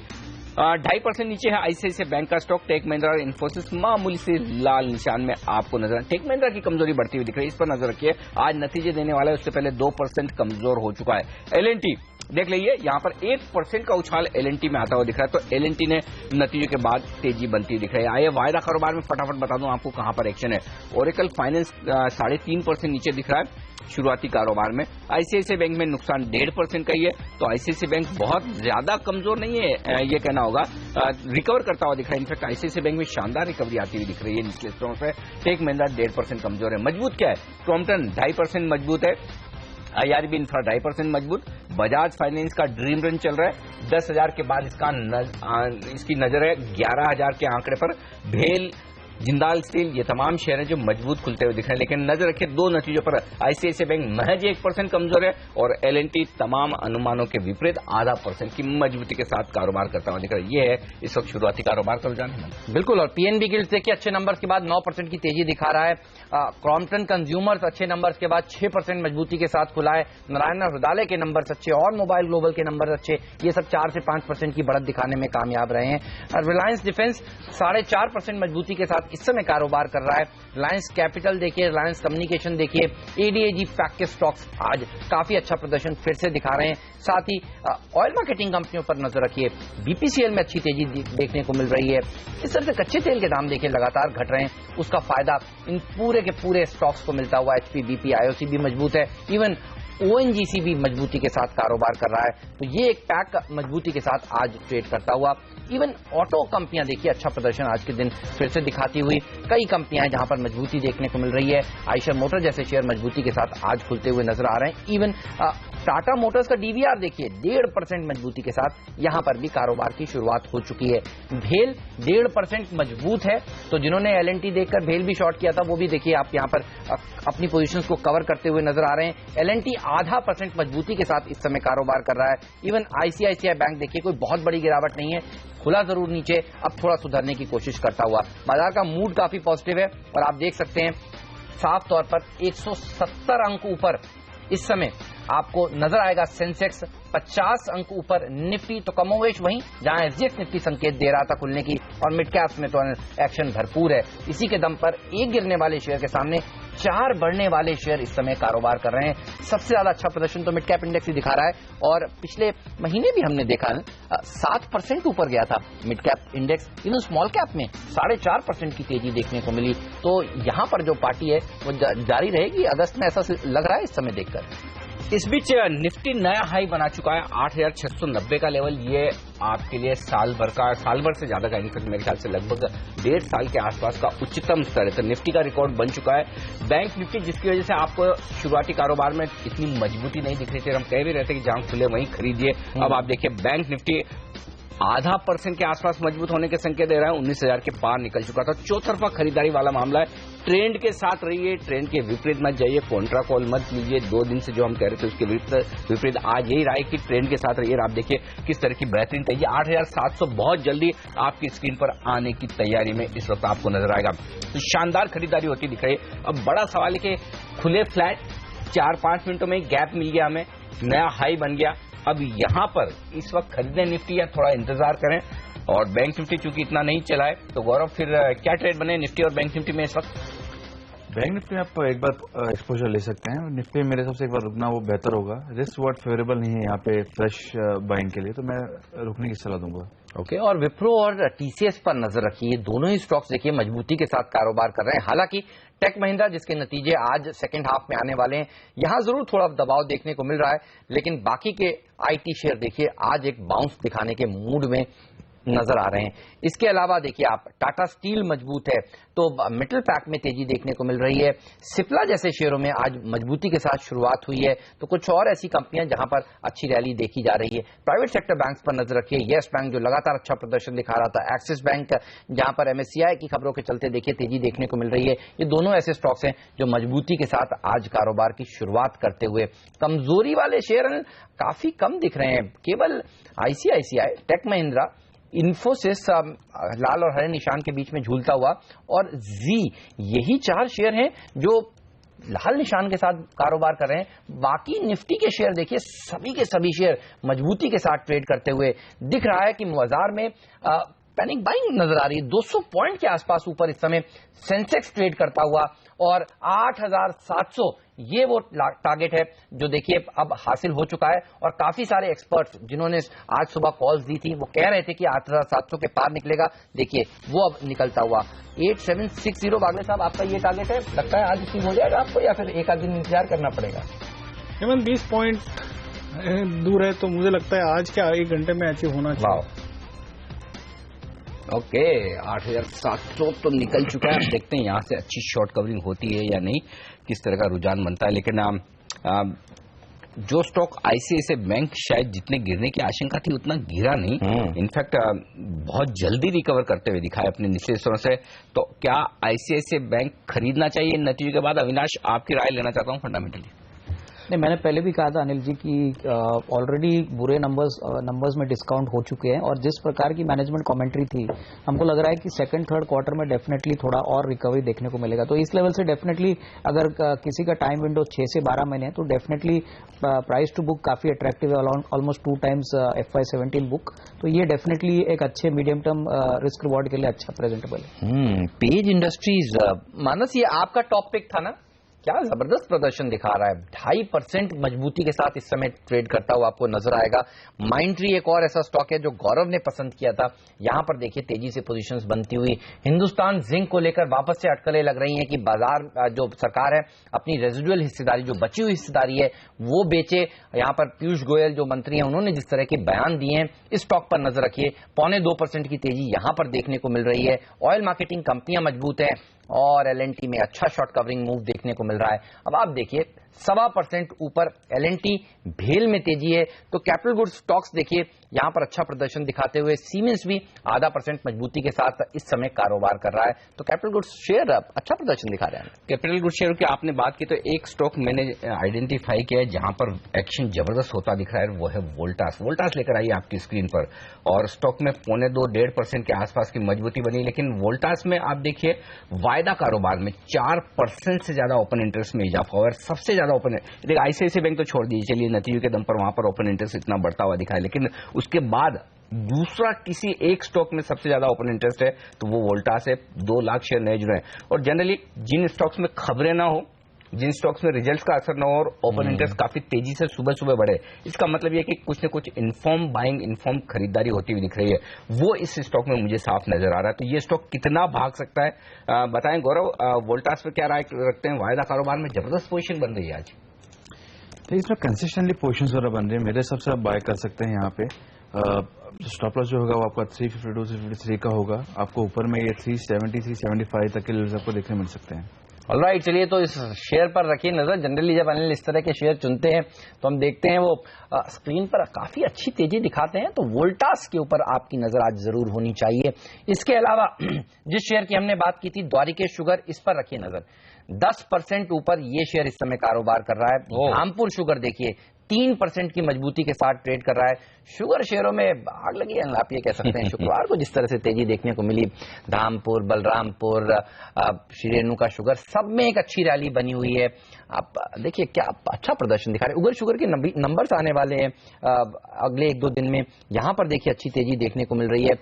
2.5% नीचे है आईसीआईसीआई बैंक का स्टॉक। टेक महिंद्रा और इन्फोसिस मामूली से लाल निशान में आपको नजर। टेक महिंद्रा की कमजोरी बढ़ती हुई दिख रही है, इस पर नजर रखिए। आज नतीजे देने वाला है, उससे पहले 2% कमजोर हो चुका है। एलएनटी देख लीजिए, यहां पर 1% का उछाल एलएनटी में आता हुआ दिख रहा है। तो एलएनटी ने नतीजों के बाद तेजी बनती हुई दिख रही है। आइए वायदा कारोबार में फटाफट बता दूं आपको कहां पर एक्शन है। ओरेकल फाइनेंस 3.5% नीचे दिख रहा है शुरुआती कारोबार में। आईसीआईसीआई बैंक में नुकसान 1.5% का ही है। तो आईसीआईसीआई बैंक बहुत ज्यादा कमजोर नहीं है, ये कहना होगा। रिकवर करता हुआ दिख रहा है। इनफैक्ट आईसीआईसीआई बैंक में शानदार रिकवरी आती हुई दिख रही है निचले स्तरों से। टेक महिंद्रा 1.5% कमजोर है। मजबूत क्या है? क्रॉम्पटन 2.5% मजबूत है। आईआरबी इंफ्रा 2.5% मजबूत। बजाज फाइनेंस का ड्रीम रन चल रहा है, 10,000 के बाद इसकी नजर है 11,000 के आंकड़े पर। भेल, जिंदाल स्टील ये तमाम शेयर हैं जो मजबूत खुलते हुए दिख रहे हैं। लेकिन नजर रखिए दो नतीजों पर। आईसीआईसीआई बैंक महज 1% कमजोर है और एलएनटी तमाम अनुमानों के विपरीत 0.5% की मजबूती के साथ कारोबार करता हुआ दिख रहा है। ये है इस वक्त शुरुआती कारोबार का रुझान है। बिल्कुल, और पीएनबी गिल्ड्स देखिए अच्छे नंबर्स के बाद 9% की तेजी दिखा रहा है। क्रॉम्पटन कंज्यूमर्स अच्छे नंबर्स के बाद 6% मजबूती के साथ खुला है। नारायण हृदयालय के नंबर्स अच्छे और मोबाइल ग्लोबल के नंबर अच्छे, ये सब 4 से 5% की बढ़त दिखाने में कामयाब रहे हैं। रिलायंस डिफेंस 4.5% मजबूती के साथ साथ इस समय कारोबार कर रहा है। रिलायंस कैपिटल देखिए, रिलायंस कम्युनिकेशन देखिए, एडीएजी पैक के स्टॉक्स आज काफी अच्छा प्रदर्शन फिर से दिखा रहे हैं। साथ ही ऑयल मार्केटिंग कंपनियों पर नजर रखिए, बीपीसीएल में अच्छी तेजी देखने को मिल रही है। इस तरह से कच्चे तेल के दाम देखिए लगातार घट रहे हैं, उसका फायदा इन पूरे के पूरे स्टॉक्स को मिलता हुआ। एचपी, बीपी, आईओसी भी मजबूत है, इवन ओएनजीसी भी मजबूती के साथ कारोबार कर रहा है। तो ये एक पैक मजबूती के साथ आज ट्रेड करता हुआ। इवन ऑटो कंपनियां देखिए अच्छा प्रदर्शन आज के दिन फिर से दिखाती हुई। कई कंपनियां हैं जहां पर मजबूती देखने को मिल रही है। आयशर मोटर जैसे शेयर मजबूती के साथ आज खुलते हुए नजर आ रहे हैं। इवन टाटा मोटर्स का डीवीआर देखिए 1.5% मजबूती के साथ यहां पर भी कारोबार की शुरुआत हो चुकी है। भेल 1.5% मजबूत है, तो जिन्होंने एलएनटी देखकर भेल भी शॉर्ट किया था वो भी देखिए आप यहां पर अपनी पोजीशंस को कवर करते हुए नजर आ रहे हैं। एलएनटी 0.5% मजबूती के साथ इस समय कारोबार कर रहा है। इवन आईसीआईसीआई बैंक देखिए कोई बहुत बड़ी गिरावट नहीं है, खुला जरूर नीचे, अब थोड़ा सुधरने की कोशिश करता हुआ। बाजार का मूड काफी पॉजिटिव है और आप देख सकते हैं साफ तौर पर 170 अंक ऊपर इस समय आपको नजर आएगा सेंसेक्स, 50 अंक ऊपर निफ्टी, तो कमोवेश वहीं जहां एसजीएक्स निफ्टी संकेत दे रहा था खुलने की, और मिड कैप्स में तो एक्शन भरपूर है। इसी के दम पर एक गिरने वाले शेयर के सामने 4 बढ़ने वाले शेयर इस समय कारोबार कर रहे हैं। सबसे ज्यादा अच्छा प्रदर्शन तो मिड कैप इंडेक्स ही दिखा रहा है, और पिछले महीने भी हमने देखा 7% ऊपर गया था mid cap index. Even small cap में 4.5% की तेजी देखने को मिली। तो यहां पर जो पार्टी है वो जारी रहेगी अगस्त में, ऐसा लग रहा है इस समय देखकर। इस बीच निफ्टी नया हाई बना चुका है 8,690 का लेवल। ये आपके लिए साल भर से ज्यादा का, इनफैक्ट मेरे ख्याल से लगभग 1.5 साल के आसपास का उच्चतम स्तर है। तो निफ्टी का रिकॉर्ड बन चुका है। बैंक निफ्टी जिसकी वजह से आपको शुरुआती कारोबार में इतनी मजबूती नहीं दिख रही थी, हम कह भी रहे थे कि जहां खुले वहीं खरीदिए। अब आप देखिए बैंक निफ्टी 0.5% के आसपास मजबूत होने के संकेत दे रहा है, 19,000 के पार निकल चुका था। चौतरफा खरीदारी वाला मामला है। ट्रेंड के साथ रहिए, ट्रेंड के विपरीत मत जाइए, कॉन्ट्रा कॉल मत लीजिए। 2 दिन से जो हम कह रहे थे उसके विपरीत आज यही रहा है कि ट्रेंड के साथ रहिए। आप देखिए किस तरह की बेहतरीन तेजी, 8,700 बहुत जल्दी आपकी स्क्रीन पर आने की तैयारी में इस वक्त आपको नजर आएगा। तो शानदार खरीदारी होती दिख रही है। अब बड़ा सवाल है कि खुले फ्लैट 4-5 मिनटों में गैप मिल गया, हमें नया हाई बन गया। अब यहां पर इस वक्त खरीदने निफ्टी या थोड़ा इंतजार करें, और बैंक निफ्टी चूंकि इतना नहीं चला है, तो गौरव फिर क्या ट्रेड बने निफ्टी और बैंक निफ्टी में इस वक्त? बैंक निफ्टी में आप एक बार एक्सपोजर ले सकते हैं। निफ्टी मेरे हिसाब से एक बार रुकना वो बेहतर होगा। रिस्क वर्ड फेवरेबल नहीं है यहाँ पे फ्रेश बाइंग के लिए, तो मैं रुकने की सलाह दूंगा। ओके, और विप्रो और टीसीएस पर नजर रखिए। दोनों ही स्टॉक्स देखिए मजबूती के साथ कारोबार कर रहे हैं। हालांकि टेक महिंद्रा जिसके नतीजे आज सेकंड हाफ में आने वाले हैं, यहां जरूर थोड़ा दबाव देखने को मिल रहा है, लेकिन बाकी के आईटी शेयर देखिए आज एक बाउंस दिखाने के मूड में नजर आ रहे हैं। इसके अलावा देखिए आप टाटा स्टील मजबूत है, तो मेटल पैक में तेजी देखने को मिल रही है। सिप्ला जैसे शेयरों में आज मजबूती के साथ शुरुआत हुई है। तो कुछ और ऐसी कंपनियां जहां पर अच्छी रैली देखी जा रही है। प्राइवेट सेक्टर बैंक्स पर नजर रखिए। येस बैंक जो लगातार अच्छा प्रदर्शन दिखा रहा था, एक्सिस बैंक जहां पर एमएससीआई की खबरों के चलते देखिए तेजी देखने को मिल रही है। ये दोनों ऐसे स्टॉक्स हैं जो मजबूती के साथ आज कारोबार की शुरुआत करते हुए। कमजोरी वाले शेयर काफी कम दिख रहे हैं। केवल आईसीआईसीआई, टेक महिंद्रा, इन्फोसिस लाल और हरे निशान के बीच में झूलता हुआ, और जी, यही 4 शेयर हैं जो लाल निशान के साथ कारोबार कर रहे हैं। बाकी निफ्टी के शेयर देखिए सभी के सभी शेयर मजबूती के साथ ट्रेड करते हुए दिख रहा है कि बाजार में पैनिक बाइंग नजर आ रही है। 200 पॉइंट के आसपास ऊपर इस समय सेंसेक्स ट्रेड करता हुआ, और 8,700 ये वो टारगेट है जो देखिए अब हासिल हो चुका है। और काफी सारे एक्सपर्ट्स जिन्होंने आज सुबह कॉल्स दी थी वो कह रहे थे कि 8,700 के पार निकलेगा, देखिए वो अब निकलता हुआ। 8760 बागले साहब आपका ये टारगेट है, लगता है आज अचीव हो जाएगा आपको, या फिर एक आध दिन इंतजार करना पड़ेगा? 20 पॉइंट दूर है, तो मुझे लगता है आज क्या 1 घंटे में अचीव होना चाहिए। ओके, 8,700 तो निकल चुका है। देखते हैं यहां से अच्छी शॉर्ट कवरिंग होती है या नहीं, किस तरह का रुझान बनता है। लेकिन जो स्टॉक आईसीआईसीआई बैंक शायद जितने गिरने की आशंका थी उतना गिरा नहीं, इनफैक्ट बहुत जल्दी रिकवर करते हुए दिखाए अपने निचले स्तरों से। तो क्या आईसीआईसीआई बैंक खरीदना चाहिए नतीजे के बाद? अविनाश, आपकी राय लेना चाहता हूं फंडामेंटली। नहीं, मैंने पहले भी कहा था अनिल जी कि ऑलरेडी बुरे नंबर्स में डिस्काउंट हो चुके हैं और जिस प्रकार की मैनेजमेंट कमेंट्री थी, हमको लग रहा है कि सेकंड थर्ड क्वार्टर में डेफिनेटली थोड़ा और रिकवरी देखने को मिलेगा। तो इस लेवल से डेफिनेटली अगर किसी का टाइम विंडो 6 से 12 महीने है तो डेफिनेटली प्राइस टू बुक काफी अट्रैक्टिव है, ऑलमोस्ट 2 times FY17 बुक। तो ये डेफिनेटली एक अच्छे मीडियम टर्म रिस्क रिवॉर्ड के लिए अच्छा प्रेजेंटेबल है। पेज इंडस्ट्रीज, मानस ये आपका टॉप पिक था ना, क्या जबरदस्त प्रदर्शन दिखा रहा है, 2.5% मजबूती के साथ इस समय ट्रेड करता हुआ आपको नजर आएगा। माइंडट्री एक और ऐसा स्टॉक है जो गौरव ने पसंद किया था, यहां पर देखिए तेजी से पोजीशंस बनती हुई। हिंदुस्तान जिंक को लेकर वापस से अटकलें लग रही हैं कि बाजार जो सरकार है अपनी रेजिडुअल हिस्सेदारी, जो बची हुई हिस्सेदारी है वो बेचे। यहां पर पीयूष गोयल जो मंत्री हैं उन्होंने जिस तरह के बयान दिए हैं, इस स्टॉक पर नजर रखिए। 0.25% की तेजी यहां पर देखने को मिल रही है। ऑयल मार्केटिंग कंपनियां मजबूत हैं और L&T में अच्छा शॉर्ट कवरिंग मूव देखने को मिल रहा है। अब आप देखिए 1.25% ऊपर L&T, भेल में तेजी है। तो कैपिटल गुड्स स्टॉक्स देखिए यहां पर अच्छा प्रदर्शन दिखाते हुए सीमेंस भी 0.5% मजबूती के साथ इस समय कारोबार कर रहा है। तो कैपिटल गुड्स शेयर अच्छा प्रदर्शन दिखा रहे हैं। कैपिटल गुड्स शेयर की आपने बात की तो एक स्टॉक मैंने आइडेंटिफाई किया है जहां पर एक्शन जबरदस्त होता दिख रहा है, वो है वोल्टास। वोल्टास लेकर आई आपकी स्क्रीन पर और स्टॉक में 0.25-1.5% के आसपास की मजबूती बनी। लेकिन वोल्टास में आप देखिए वायदा कारोबार में 4% से ज्यादा ओपन इंटरेस्ट में इजाफा हुआ है। सबसे ज्यादा ओपन, देखिए आईसीआईसीआई बैंक तो छोड़ दीजिए, चलिए नतीजों के दम पर वहां पर ओपन इंटरेस्ट इतना बढ़ता हुआ दिखा है, लेकिन उसके बाद दूसरा किसी एक स्टॉक में सबसे ज्यादा ओपन इंटरेस्ट है तो वो वोल्टास है। 2 लाख शेयर नए जुड़े हैं। और जनरली जिन स्टॉक्स में खबरें ना हो, जिन स्टॉक्स में रिजल्ट्स का असर न हो और ओपन इंटरेस्ट काफी तेजी से सुबह सुबह बढ़े, इसका मतलब यह कि कुछ न कुछ इन्फॉर्म बाइंग, इन्फॉर्म खरीदारी होती हुई दिख रही है। वो इस स्टॉक में मुझे साफ नजर आ रहा है। तो ये स्टॉक कितना भाग सकता है बताएं गौरव, वोल्टास पे क्या राय रखते हैं? वायदा कारोबार में जबरदस्त पोजीशन बन रही है आज। तो इसमें कंसिस्टेंटली पोजीशंस वगैरह बन रही है, मेरे हिसाब से आप बाय कर सकते हैं। यहाँ पे स्टॉप लॉस जो होगा वो आपका 352 से 53 का होगा। आपको ऊपर में ये 370 375 तक के लेवल्स आपको देखने मिल सकते हैं। ऑलराइट, चलिए तो इस शेयर पर रखिए नजर। जनरली जब अनिल इस तरह के शेयर चुनते हैं तो हम देखते हैं वो स्क्रीन पर काफी अच्छी तेजी दिखाते हैं, तो वोल्टास के ऊपर आपकी नजर आज जरूर होनी चाहिए। इसके अलावा जिस शेयर की हमने बात की थी द्वारिकेश शुगर, इस पर रखिए नजर। 10% ऊपर ये शेयर इस समय कारोबार कर रहा है। धामपुर शुगर देखिए 3% की मजबूती के साथ ट्रेड कर रहा है। शुगर शेयरों में आग लगी है, आप ये कह सकते हैं। शुक्रवार को जिस तरह से तेजी देखने को मिली, धामपुर, बलरामपुर, श्री रेणुका शुगर, सब में एक अच्छी रैली बनी हुई है। आप देखिए क्या अच्छा प्रदर्शन दिखा रहे हैं। उगर शुगर के नंबर्स आने वाले हैं अगले 1-2 दिन में, यहां पर देखिए अच्छी तेजी देखने को मिल रही है।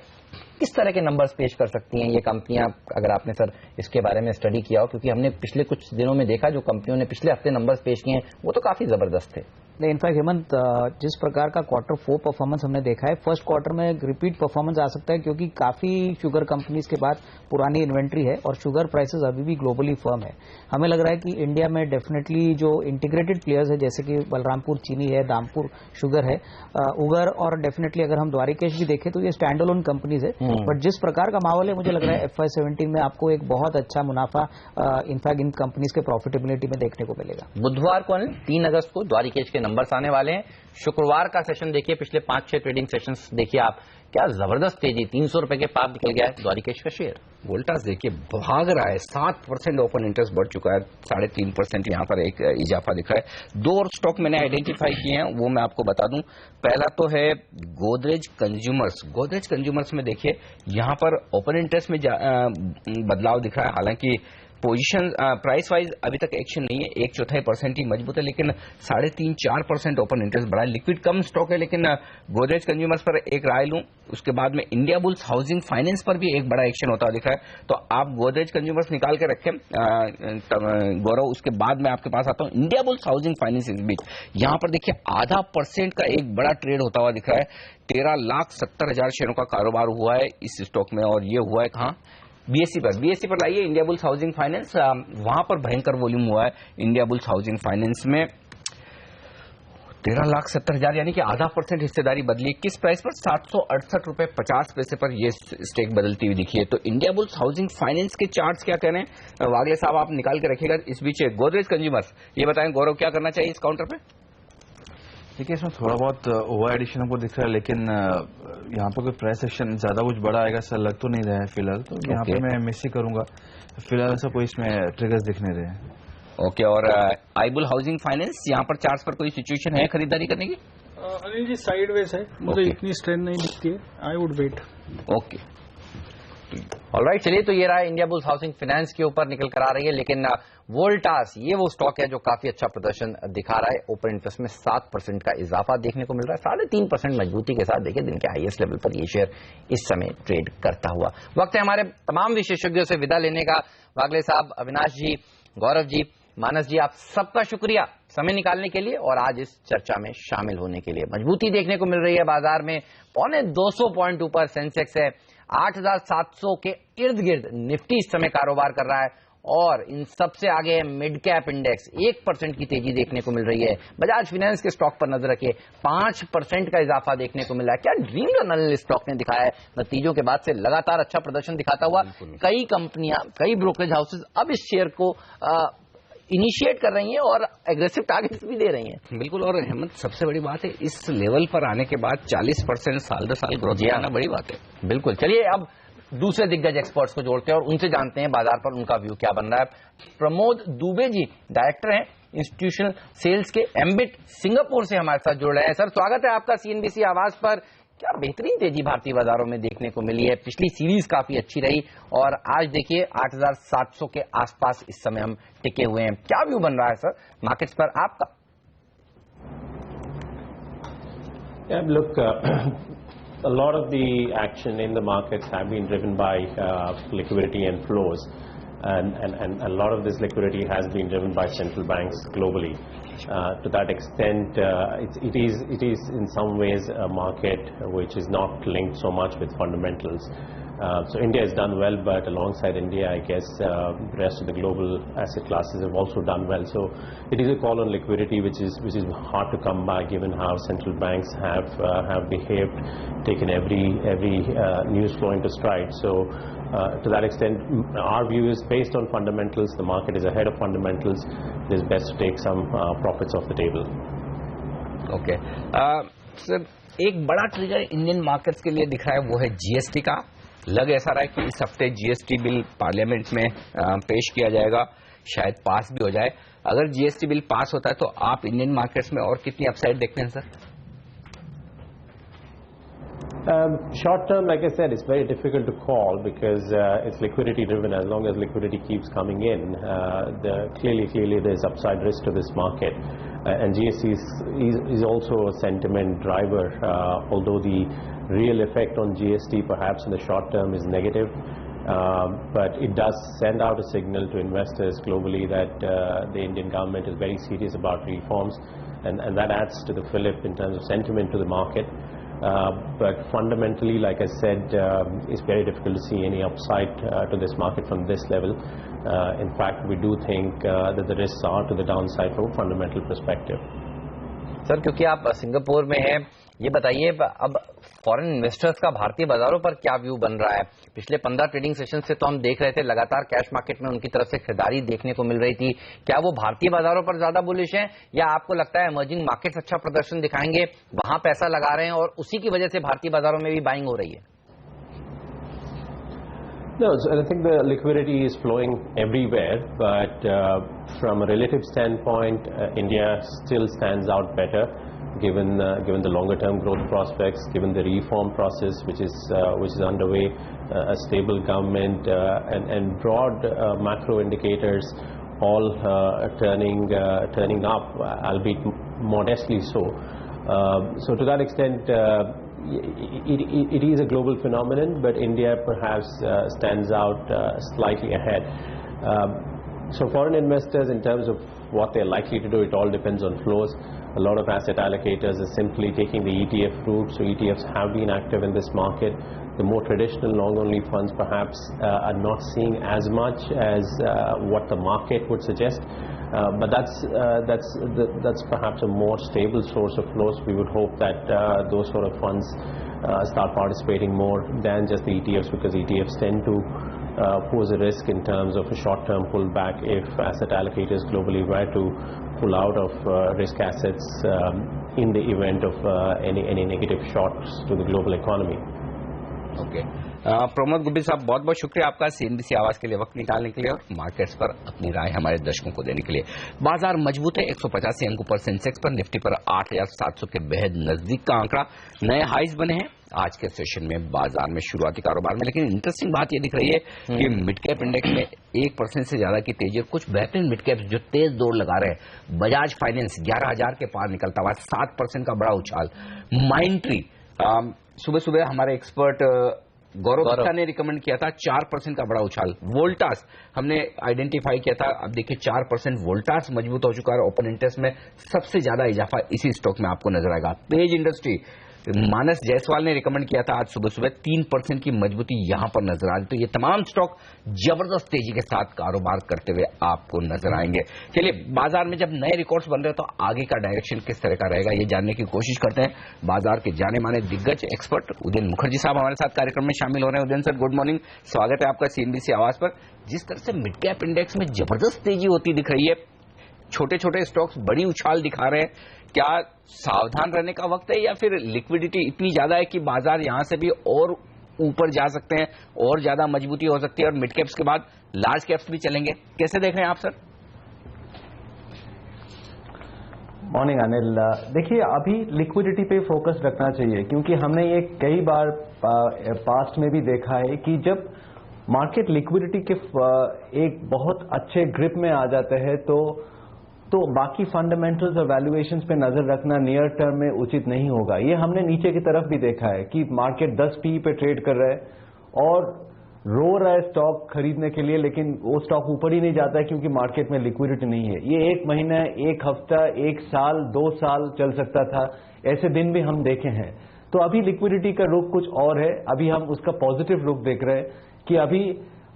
किस तरह के नंबर्स पेश कर सकती हैं ये कंपनियां, अगर आपने सर इसके बारे में स्टडी किया हो? क्योंकि हमने पिछले कुछ दिनों में देखा जो कंपनियों ने पिछले हफ्ते नंबर्स पेश किए हैं वो तो काफी जबरदस्त थे। नहीं, इनफैक्ट हेमंत, जिस प्रकार का Q4 परफॉर्मेंस हमने देखा है, फर्स्ट क्वार्टर में एक रिपीट परफॉर्मेंस आ सकता है क्योंकि काफी शुगर कंपनीज के बाद पुरानी इन्वेंट्री है और शुगर प्राइसेस अभी भी ग्लोबली फर्म है। हमें लग रहा है कि इंडिया में डेफिनेटली जो इंटीग्रेटेड प्लेयर्स है जैसे कि बलरामपुर चीनी है, दामपुर शुगर है, उगर, और डेफिनेटली अगर हम द्वारिकेश भी देखें तो ये स्टैंड अलोन कंपनीज है। बट जिस प्रकार का माहौल है, मुझे लग रहा है FY17 में आपको एक बहुत अच्छा मुनाफा इनफैक्ट इन कंपनीज के प्रॉफिटेबिलिटी में देखने को मिलेगा। बुधवार को 3 अगस्त को द्वारिकेश के नंबर्स आने वाले हैं। शुक्रवार का सेशन देखिए, पिछले 5-6 ट्रेडिंग सेशंस देखिए आप, क्या जबरदस्त तेजी, 300 रुपए के पार निकल गया है द्वारिकेश का शेयर। वोल्टास देखिए भाग रहा है, 7% ओपन इंटरेस्ट बढ़ चुका है, 3.5% यहां पर एक इजाफा दिखा है। 2 और स्टॉक मैंने आइडेंटिफाई किए हैं, वो मैं आपको बता दूं। पहला तो है गोदरेज कंज्यूमर्स। गोदरेज कंज्यूमर्स में देखिए यहां पर ओपन इंटरेस्ट में बदलाव दिख रहा है। हालांकि पोजीशन प्राइस वाइज अभी तक एक्शन नहीं है, 1/4% ही मजबूत है, लेकिन 3.5-4% ओपन इंटरेस्ट बढ़ा है। लिक्विड कम स्टॉक है, लेकिन गोदरेज कंज्यूमर्स पर एक राय लूं, उसके बाद में इंडिया बुल्स हाउसिंग फाइनेंस पर भी एक बड़ा एक्शन होता दिखा है। तो आप गोदरेज कंज्यूमर्स निकाल के रखें गौरव। उसके बाद मैं आपके पास आता हूं इंडिया बुल्स हाउसिंग फाइनेंस इस बीच। यहां पर देखिए 0.5% का एक बड़ा ट्रेड होता हुआ दिख रहा है। 13,70,000 शेयरों का कारोबार हुआ है इस स्टॉक में, और ये हुआ है कहां? बीएससी पर लाइए इंडिया बुल्स हाउसिंग फाइनेंस, वहां पर भयंकर वॉल्यूम हुआ है इंडिया बुल्स हाउसिंग फाइनेंस में। 13,70,000 यानी कि 0.5% हिस्सेदारी बदली। किस प्राइस पर? 768 रुपए 50 पैसे पर यह स्टेक बदलती हुई दिखी है। तो इंडिया बुल्स हाउसिंग फाइनेंस के चार्ट्स क्या कह रहे हैं वागले साहब, आप निकाल के रखिएगा। इस बीच गोदरेज कंज्यूमर्स, ये बताएं गौरव क्या करना चाहिए इस काउंटर पे? देखिए इसमें थोड़ा बहुत ओवर एडिशन हमको दिख रहा है, लेकिन यहाँ पर कोई प्राइस एक्शन ज्यादा कुछ बड़ा आएगा ऐसा लग तो नहीं रहा है फिलहाल। तो यहाँ पे मैं मिस ही करूंगा फिलहाल, ऐसा कोई इसमें ट्रिगर्स दिख नहीं रहे हैं। ओके, और आईबुल हाउसिंग फाइनेंस, यहाँ पर चार्ट्स पर कोई सिचुएशन है खरीदारी करने की? अनिल जी साइडवेज है, मुझे इतनी स्ट्रेंथ नहीं दिखती है, I would wait. Okay, alright, चलिए तो ये रहा इंडिया बुल्स हाउसिंग फाइनेंस के ऊपर निकल कर आ रही है, लेकिन वोल्टास ये वो स्टॉक है जो काफी अच्छा प्रदर्शन दिखा रहा है। ओपन इंटरेस्ट में 7% का इजाफा देखने को मिल रहा है, 3.5% मजबूती के साथ देखिए दिन के हाईएस्ट लेवल पर ये शेयर इस समय ट्रेड करता हुआ। वक्त है हमारे तमाम विशेषज्ञों से विदा लेने का। वागले साहब, अविनाश जी, गौरव जी, मानस जी, आप सबका शुक्रिया समय निकालने के लिए और आज इस चर्चा में शामिल होने के लिए। मजबूती देखने को मिल रही है बाजार में, 250 पॉइंट ऊपर सेंसेक्स है, 8,700 के इर्द गिर्द निफ्टी इस समय कारोबार कर रहा है और इन सबसे आगे मिड कैप इंडेक्स 1% की तेजी देखने को मिल रही है। बजाज फाइनेंस के स्टॉक पर नजर रखिए, 5% का इजाफा देखने को मिला है। क्या ड्रीम रन इस स्टॉक ने दिखाया है, नतीजों के बाद से लगातार अच्छा प्रदर्शन दिखाता हुआ। कई कंपनियां, कई ब्रोकरेज हाउसेज अब इस शेयर को इनिशिएट कर रही हैं और एग्रेसिव टारगेट्स भी दे रही हैं। बिल्कुल, और हेमंत सबसे बड़ी बात है इस लेवल पर आने के बाद 40% साल दर साल ग्रोथ आना बड़ी बात है। बिल्कुल, चलिए अब दूसरे दिग्गज एक्सपर्ट्स को जोड़ते हैं और उनसे जानते हैं बाजार पर उनका व्यू क्या बन रहा है। प्रमोद दुबे जी डायरेक्टर हैं इंस्टीट्यूशनल सेल्स के एम्बिट सिंगापुर से हमारे साथ जुड़ रहे हैं। सर, स्वागत है आपका सीएनबीसी आवाज पर। क्या बेहतरीन तेजी भारतीय बाजारों में देखने को मिली है, पिछली सीरीज काफी अच्छी रही और आज देखिए 8,700 के आसपास इस समय हम टिके हुए हैं। क्या व्यू बन रहा है सर मार्केट्स पर आपका? Look, a lot of the action in the markets have been driven by liquidity and flows, and a lot of this liquidity has been driven by central banks globally. To that extent, it is in some ways a market which is not linked so much with fundamentals. So India has done well, but alongside India, I guess the rest of the global asset classes have also done well. So it is a call on liquidity, which is hard to come by, given how central banks have behaved, taken every news flow into stride. So to that extent, our view is based on fundamentals. The market is ahead of fundamentals. It is best to take some profits off the table. Okay, sir, एक बड़ा trigger Indian markets के लिए दिख रहा है, वो है GST का। लग ऐसा रहा है कि इस हफ्ते जीएसटी बिल पार्लियामेंट में पेश किया जाएगा, शायद पास भी हो जाए। अगर जीएसटी बिल पास होता है तो आप इंडियन मार्केट्स में और कितनी अपसाइड देखते हैं sir? Short term, like I said, it's very difficult to call because it's liquidity driven. As long as liquidity keeps coming in, clearly there's upside risk to this market. And GST is also a sentiment driver, although the real effect on GST perhaps in the short term is negative. But it does send out a signal to investors globally that the Indian government is very serious about reforms, and that adds to the fillip in terms of sentiment to the market. But fundamentally, like I said, it's very difficult to see any upside to this market from this level. In fact, we do think that the risks are to the downside from a fundamental perspective. Sir, क्योंकि आप Singapore में हैं, ये बताइए अब foreign investors का भारतीय बाजारों पर क्या व्यू बन रहा है? पिछले 15 ट्रेडिंग सेशन से तो हम देख रहे थे लगातार कैश मार्केट में उनकी तरफ से खरीदारी देखने को मिल रही थी। क्या वो भारतीय बाजारों पर ज्यादा बुलिश हैं या आपको लगता है इमर्जिंग मार्केट्स अच्छा प्रदर्शन दिखाएंगे, वहां पैसा लगा रहे हैं और उसी की वजह से भारतीय बाजारों में भी बाइंग हो रही है? No, I think the liquidity is flowing everywhere, but from a relative standpoint, India still stands out better, given the longer-term growth prospects, given the reform process which is underway, a stable government, and broad macro indicators all turning up, albeit modestly so. So to that extent. It is a global phenomenon, but India perhaps stands out slightly ahead. So foreign investors, in terms of what they're likely to do, it all depends on flows. A lot of asset allocators are simply taking the ETF route, so ETFs have been active in this market. The more traditional long-only funds perhaps are not seeing as much as what the market would suggest. But that's perhaps a more stable source of flows. We would hope that those sort of funds start participating more than just the ETFs, because ETFs tend to pose a risk in terms of a short-term pullback if asset allocators globally were to pull out of risk assets in the event of any negative shocks to the global economy. Okay. Pramod Gubbi साहब, बहुत बहुत शुक्रिया आपका CNBC आवाज के लिए वक्त निकालने के लिए और मार्केट्स पर अपनी राय हमारे दर्शकों को देने के लिए। बाजार मजबूत है, 185 अंकों पर सेंसेक्स पर, निफ्टी पर 8700 के बेहद नजदीक का आंकड़ा, नए हाइज बने हैं आज के सेशन में बाजार में शुरुआती कारोबार में। लेकिन इंटरेस्टिंग बात यह दिख रही है कि मिड कैप इंडेक्स में 1% से ज्यादा की तेजी है। कुछ बेहतरीन मिड कैप्स जो तेज दौड़ लगा रहे हैं, बजाज फाइनेंस 11,000 के पार निकलता हुआ 7% का बड़ा उछाल, माइंडट्री सुबह सुबह हमारे एक्सपर्ट गौरव गुप्ता ने रिकमेंड किया था 4% का बड़ा उछाल, वोल्टास हमने आइडेंटिफाई किया था, अब देखिए 4% वोल्टास मजबूत हो चुका है। ओपन इंटरेस्ट में सबसे ज्यादा इजाफा इसी स्टॉक में आपको नजर आएगा। पेज इंडस्ट्री मानस जायसवाल ने रिकमेंड किया था, आज सुबह सुबह 3% की मजबूती यहां पर नजर आ रही। तो ये तमाम स्टॉक जबरदस्त तेजी के साथ कारोबार करते हुए आपको नजर आएंगे। चलिए, बाजार में जब नए रिकॉर्ड्स बन रहे हैं तो आगे का डायरेक्शन किस तरह का रहेगा ये जानने की कोशिश करते हैं। बाजार के जाने माने दिग्गज एक्सपर्ट उदयन मुखर्जी साहब हमारे साथ कार्यक्रम में शामिल हो रहे हैं। उदयन सर, गुड मॉर्निंग, स्वागत है आपका CNBC आवाज पर। जिस तरह से मिड कैप इंडेक्स में जबरदस्त तेजी होती दिख रही है, छोटे छोटे स्टॉक्स बड़ी उछाल दिखा रहे हैं, क्या सावधान रहने का वक्त है या फिर लिक्विडिटी इतनी ज्यादा है कि बाजार यहां से भी और ऊपर जा सकते हैं और ज्यादा मजबूती हो सकती है और मिड कैप्स के बाद लार्ज कैप्स भी चलेंगे? कैसे देख रहे हैं आप सर? मॉर्निंग अनिल, देखिए अभी लिक्विडिटी पे फोकस रखना चाहिए क्योंकि हमने ये कई बार पास्ट में भी देखा है कि जब मार्केट लिक्विडिटी के एक बहुत अच्छे ग्रिप में आ जाते हैं तो बाकी फंडामेंटल्स और वैल्यूएशंस पे नजर रखना नियर टर्म में उचित नहीं होगा। ये हमने नीचे की तरफ भी देखा है कि मार्केट 10 PE पे ट्रेड कर रहा है और रो रहा है स्टॉक खरीदने के लिए, लेकिन वो स्टॉक ऊपर ही नहीं जाता है क्योंकि मार्केट में लिक्विडिटी नहीं है। ये 1 महीना, 1 हफ्ता, 1 साल, 2 साल चल सकता था, ऐसे दिन भी हम देखे हैं। तो अभी लिक्विडिटी का रुख कुछ और है, अभी हम उसका पॉजिटिव रुख देख रहे हैं कि अभी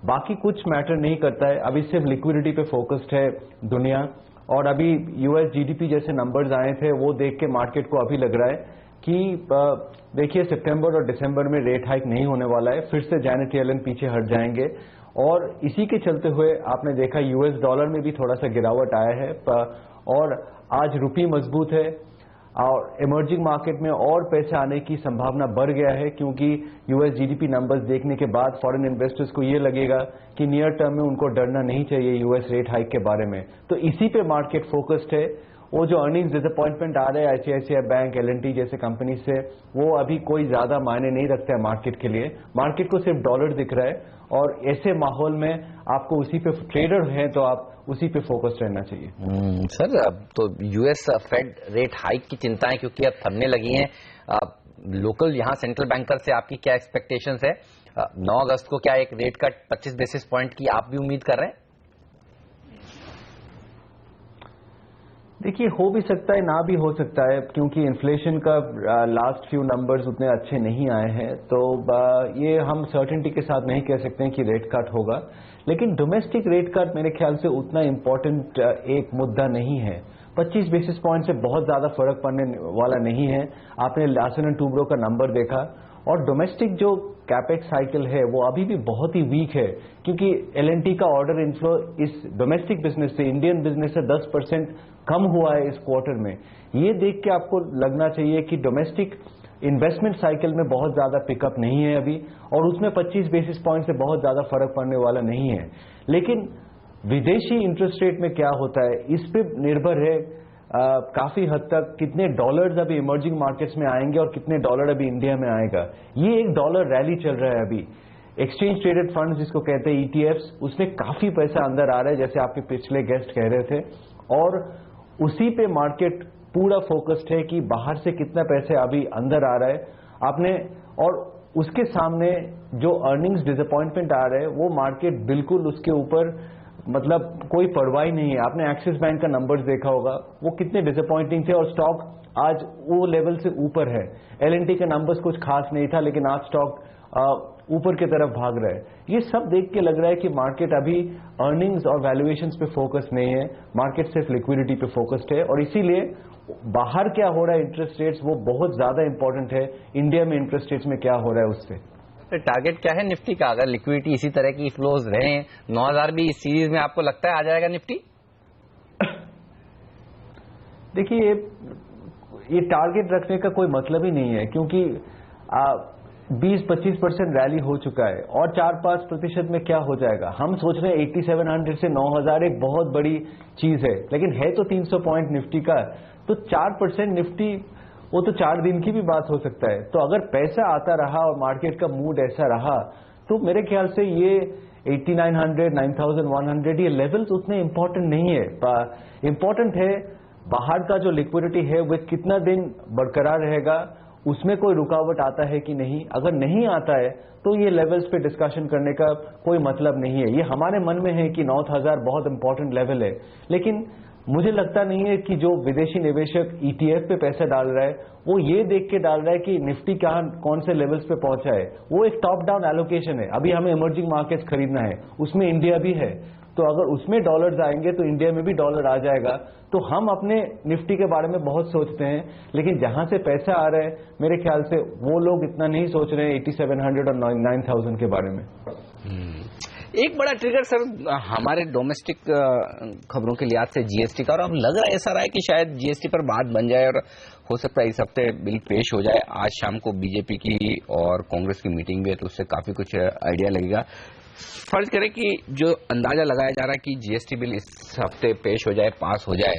बाकी कुछ मैटर नहीं करता है, अभी सिर्फ लिक्विडिटी पे फोकस्ड है दुनिया। और अभी US GDP जैसे नंबर्स आए थे वो देख के मार्केट को अभी लग रहा है कि देखिए सितंबर और दिसंबर में रेट हाइक नहीं होने वाला है, फिर से जैनेट येलन पीछे हट जाएंगे। और इसी के चलते हुए आपने देखा US डॉलर में भी थोड़ा सा गिरावट आया है और आज रुपये मजबूत है और इमर्जिंग मार्केट में और पैसे आने की संभावना बढ़ गया है क्योंकि US GDP नंबर्स देखने के बाद फॉरेन इन्वेस्टर्स को ये लगेगा कि नियर टर्म में उनको डरना नहीं चाहिए US रेट हाइक के बारे में। तो इसी पे मार्केट फोकस्ड है। वो जो अर्निंग्स डिसअपॉइंटमेंट आ रहे हैं ICICI बैंक, L&T जैसे कंपनी से, वो अभी कोई ज्यादा मायने नहीं रखता है मार्केट के लिए। मार्केट को सिर्फ डॉलर दिख रहा है और ऐसे माहौल में आपको उसी पे ट्रेडर हैं तो आप उसी पे फोकस रहना चाहिए। सर, अब तो US फेड रेट हाइक की चिंता है क्योंकि अब थमने लगी हैं। लोकल यहाँ सेंट्रल बैंकर से आपकी क्या एक्सपेक्टेशंस है? 9 अगस्त को क्या एक रेट कट 25 बेसिस पॉइंट की आप भी उम्मीद कर रहे हैं? देखिए, हो भी सकता है, ना भी हो सकता है क्योंकि इन्फ्लेशन का लास्ट फ्यू नंबर्स उतने अच्छे नहीं आए हैं। तो ये हम सर्टेनिटी के साथ नहीं कह सकते हैं कि रेट कट होगा, लेकिन डोमेस्टिक रेट कट मेरे ख्याल से उतना इम्पोर्टेंट एक मुद्दा नहीं है। 25 बेसिस पॉइंट से बहुत ज्यादा फर्क पड़ने वाला नहीं है। आपने लार्सन एंड टूब्रो का नंबर देखा और डोमेस्टिक जो कैपेक्स साइकिल है वो अभी भी बहुत ही वीक है क्योंकि L&T का ऑर्डर इनफ्लो इस डोमेस्टिक बिजनेस से, इंडियन बिजनेस से 10% कम हुआ है इस क्वार्टर में। ये देख के आपको लगना चाहिए कि डोमेस्टिक इन्वेस्टमेंट साइकिल में बहुत ज्यादा पिकअप नहीं है अभी और उसमें 25 बेसिस पॉइंट से बहुत ज्यादा फर्क पड़ने वाला नहीं है। लेकिन विदेशी इंटरेस्ट रेट में क्या होता है इस पे निर्भर है काफी हद तक कितने डॉलर्स अभी इमर्जिंग मार्केट्स में आएंगे और कितने डॉलर अभी इंडिया में आएगा। ये एक डॉलर रैली चल रहा है अभी। एक्सचेंज ट्रेडेड फंड्स जिसको कहते हैं ETFs, उसमें काफी पैसा अंदर आ रहा है जैसे आपके पिछले गेस्ट कह रहे थे और उसी पे मार्केट पूरा फोकस्ड है कि बाहर से कितना पैसे अभी अंदर आ रहा है आपने। और उसके सामने जो अर्निंग्स डिसअपॉइंटमेंट आ रहे हैं वो मार्केट बिल्कुल उसके ऊपर मतलब कोई परवाह नहीं है। आपने एक्सिस बैंक का नंबर्स देखा होगा, वो कितने डिसअपॉइंटिंग थे और स्टॉक आज वो लेवल से ऊपर है। L&T के नंबर्स कुछ खास नहीं था लेकिन आज स्टॉक ऊपर की तरफ भाग रहा है। ये सब देख के लग रहा है कि मार्केट अभी अर्निंग्स और वैल्यूएशंस पे फोकस नहीं है, मार्केट सिर्फ लिक्विडिटी पे फोकस्ड है और इसीलिए बाहर क्या हो रहा है इंटरेस्ट रेट्स वो बहुत ज्यादा इंपॉर्टेंट है। इंडिया में इंटरेस्ट रेट्स में क्या हो रहा है उससे। टारगेट क्या है निफ्टी का? अगर लिक्विडिटी इसी तरह की फ्लोज रहे, 9000 भी इस सीरीज में आपको लगता है आ जाएगा निफ्टी? देखिए, ये टारगेट रखने का कोई मतलब ही नहीं है क्योंकि 20-25% रैली हो चुका है और 4-5% में क्या हो जाएगा। हम सोच रहे हैं 8700 से 9000 एक बहुत बड़ी चीज है, लेकिन है तो 300 पॉइंट निफ्टी का, तो 4% निफ्टी वो तो 4 दिन की भी बात हो सकता है। तो अगर पैसा आता रहा और मार्केट का मूड ऐसा रहा तो मेरे ख्याल से ये 8900, 9100 ये लेवल्स उतने इंपॉर्टेंट नहीं है। इंपॉर्टेंट है बाहर का जो लिक्विडिटी है वो कितना दिन बरकरार रहेगा, उसमें कोई रुकावट आता है कि नहीं। अगर नहीं आता है तो ये लेवल्स पे डिस्कशन करने का कोई मतलब नहीं है। ये हमारे मन में है कि 9000 बहुत इंपॉर्टेंट लेवल है, लेकिन मुझे लगता नहीं है कि जो विदेशी निवेशक ETF पे पैसा डाल रहा है वो ये देख के डाल रहा है कि निफ्टी कौन से लेवल्स पे पहुंचा है। वो एक टॉप डाउन एलोकेशन है। अभी हमें इमर्जिंग मार्केट्स खरीदना है, उसमें इंडिया भी है, तो अगर उसमें डॉलर्स आएंगे तो इंडिया में भी डॉलर आ जाएगा। तो हम अपने निफ्टी के बारे में बहुत सोचते हैं, लेकिन जहां से पैसा आ रहा है मेरे ख्याल से वो लोग इतना नहीं सोच रहे हैं 8700 और 9000 के बारे में। एक बड़ा ट्रिगर सर हमारे डोमेस्टिक खबरों के लिहाज से GST का, और अब लग रहा है ऐसा रहा है कि शायद GST पर बात बन जाए और हो सकता है इस हफ्ते बिल पेश हो जाए। आज शाम को बीजेपी की और कांग्रेस की मीटिंग भी है, तो उससे काफी कुछ आइडिया लगेगा। फर्ज करें कि जो अंदाजा लगाया जा रहा है कि GST बिल इस हफ्ते पेश हो जाए, पास हो जाए,